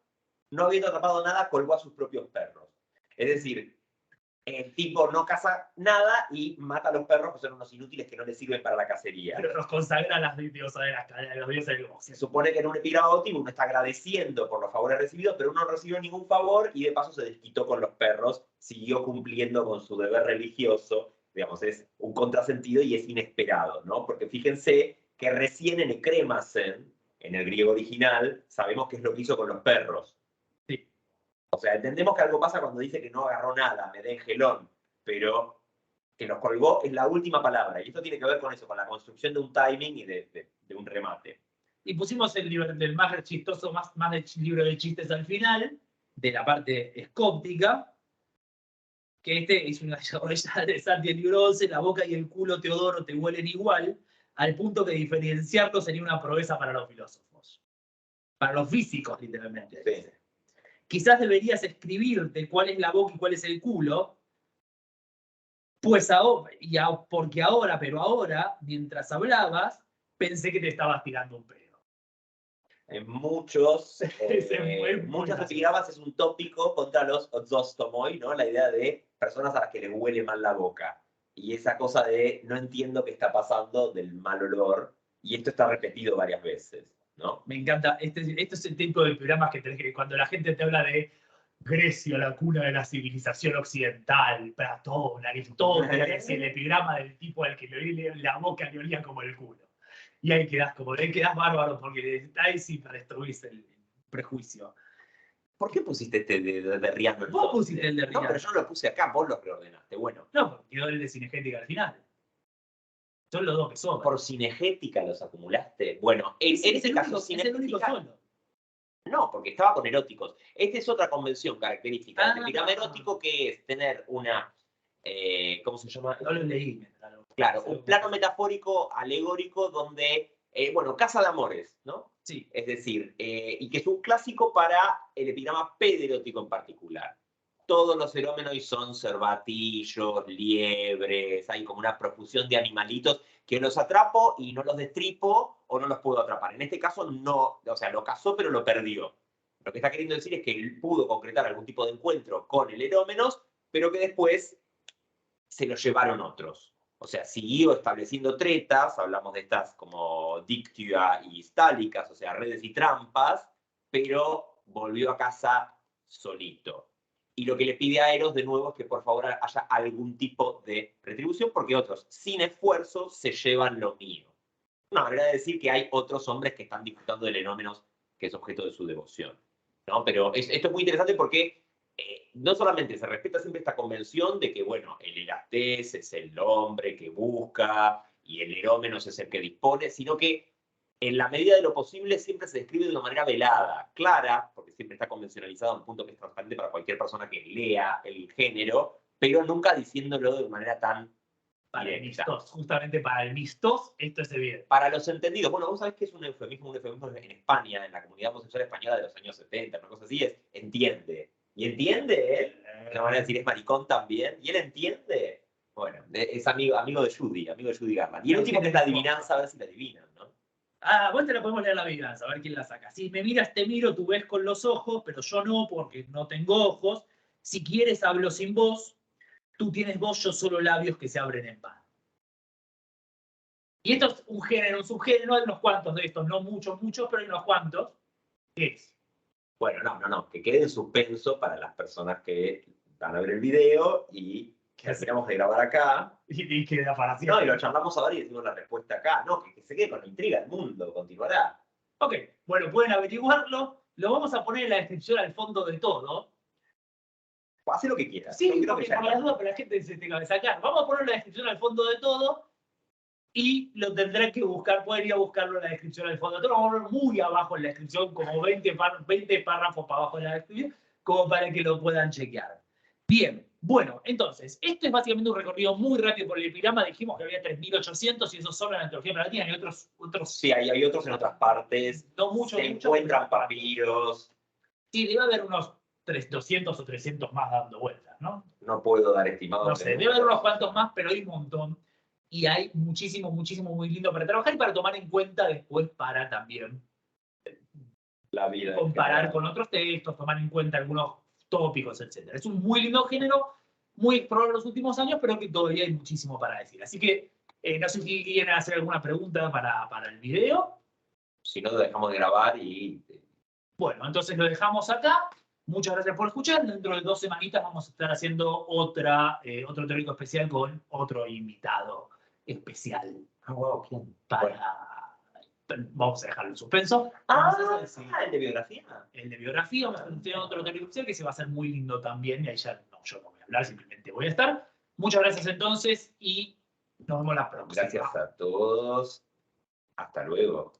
no habiendo atrapado nada, colgó a sus propios perros. Es decir, el tipo no caza nada y mata a los perros que son unos inútiles que no le sirven para la cacería. Pero nos consagra a las diosas de los dioses del bosque. Se supone que en un epigrama votivo uno está agradeciendo por los favores recibidos, pero uno no recibió ningún favor y de paso se desquitó con los perros, siguió cumpliendo con su deber religioso. Digamos, es un contrasentido y es inesperado, ¿no? Porque fíjense que recién en Ekremasen, en el griego original, sabemos qué es lo que hizo con los perros. Sí. O sea, entendemos que algo pasa cuando dice que no agarró nada, me den gelón, pero que los colgó es la última palabra. Y esto tiene que ver con eso, con la construcción de un timing y de un remate. Y pusimos el libro del más chistoso, más del libro de chistes al final, de la parte escóptica, que es una desarrollada de Santi el libro 11, la boca y el culo Teodoro te huelen igual, al punto que diferenciarlos sería una proeza para los filósofos. Para los físicos, literalmente. Sí. Quizás deberías escribirte cuál es la boca y cuál es el culo, pues ahora, porque ahora, mientras hablabas, pensé que te estabas tirando un pedo. En muchos epigramas es un tópico contra los otzostomoi, ¿no? La idea de personas a las que les huele mal la boca. Y esa cosa de no entiendo qué está pasando del mal olor. Y esto está repetido varias veces, ¿no? Me encanta. Este es el tipo de programas que tenés que, cuando la gente te habla de Grecia, la cuna de la civilización occidental, Platón, Aristóteles, el epigrama del tipo al que la boca le olía como el culo. Y ahí quedás bárbaro porque ahí sí destruís el prejuicio. ¿Por qué pusiste este de Rihanna? Vos pusiste el de No, Rihanna. pero yo lo puse acá, vos lo reordenaste. Bueno, No, porque quedó el de cinegética al final. Son los dos que son. por cinegética los acumulaste. Bueno, en este caso, es el único cinegética. solo. No, porque estaba con eróticos. Esta es otra convención característica del epigrama Ah. erótico, que es tener una. ¿Cómo se llama? No lo leí. Claro, un plano metafórico, alegórico, donde, bueno, casa de amores, ¿no? Sí. Es decir, y que es un clásico para el epigrama pederótico en particular. Todos los erómenos son cervatillos, liebres, hay como una profusión de animalitos que los atrapo y no los destripo o no los puedo atrapar. En este caso no, o sea, lo cazó pero lo perdió. Lo que está queriendo decir es que él pudo concretar algún tipo de encuentro con el erómenos, pero que después se lo llevaron otros. O sea, siguió estableciendo tretas, hablamos de estas como dictia y stálicas, o sea, redes y trampas, pero volvió a casa solito. Y lo que le pide a Eros de nuevo es que por favor haya algún tipo de retribución, porque otros, sin esfuerzo, se llevan lo mío. Una manera de decir que hay otros hombres que están disfrutando del erómenos que es objeto de su devoción, ¿no? Pero esto es muy interesante porque no solamente se respeta siempre esta convención de que, bueno, el elastés es el hombre que busca y el erómenos es el que dispone, sino que en la medida de lo posible siempre se describe de una manera velada, clara, porque siempre está convencionalizado a un punto que es transparente para cualquier persona que lea el género, pero nunca diciéndolo de manera tan Para el directa. mistos, justamente para el mistos, esto es evidente. Para los entendidos, bueno, vos sabés que es un eufemismo en España, en la comunidad homosexual española de los años 70, una cosa así, es entiende. ¿Y entiende él? No van a decir es maricón también. ¿Y él entiende? Bueno, es amigo de Judy Garland. Y el último que es la adivinanza, a ver si la adivinan, ¿no? Ah, vos te la podemos leer la adivinanza, a ver quién la saca. Si me miras, te miro, tú ves con los ojos, pero yo no, porque no tengo ojos. Si quieres, hablo sin voz. Tú tienes voz, yo solo labios que se abren en pan. Y esto es un género, un subgénero, hay unos cuantos de estos, no muchos, pero hay unos cuantos. ¿Qué es? Bueno, no, que quede en suspenso para las personas que van a ver el video y que terminamos de grabar acá. Y queda para siempre. No, y lo charlamos ahora y decimos la respuesta acá. No, que se quede con la intriga del mundo, continuará. Ok, bueno, pueden averiguarlo. Lo vamos a poner en la descripción al fondo de todo. Haz lo que quieras. Sí, No quiero porque que ya- por las dudas, pero la gente se tenga que sacar. Vamos a poner la descripción al fondo de todo y lo tendrán que buscar. Pueden ir a buscarlo en la descripción al fondo de todo. Lo vamos a poner muy abajo en la descripción, como 20 párrafos para abajo en la descripción, como para que lo puedan chequear. Bien, bueno, entonces, esto es básicamente un recorrido muy rápido por el epigrama. Dijimos que había 3.800 y esos solo en la antología palatina y otros. Sí, hay otros en otras partes. No mucho, Se encuentran papiros. Sí, debe haber unos 200 o 300 más dando vueltas, ¿no? No puedo dar estimado. No sé, debe haber unos cuantos más, pero hay un montón. Y hay muchísimo muy lindo para trabajar y para tomar en cuenta después para también La vida. comparar con otros textos, tomar en cuenta algunos tópicos, etc. Es un muy lindo género, muy explorado en los últimos años, pero que todavía hay muchísimo para decir. Así que no sé si quieren hacer alguna pregunta para el video. Si no, lo dejamos de grabar y... Bueno, entonces lo dejamos acá. Muchas gracias por escuchar. Dentro de 2 semanitas vamos a estar haciendo otro teórico especial con otro invitado especial. ¿Quién? Vamos a dejarlo en suspenso. El de biografía. El de biografía, vamos a tener otro teórico especial que se va a hacer muy lindo también. Y ahí ya no, yo no voy a hablar, simplemente voy a estar. Muchas gracias entonces y nos vemos la próxima. Gracias a todos. Hasta luego.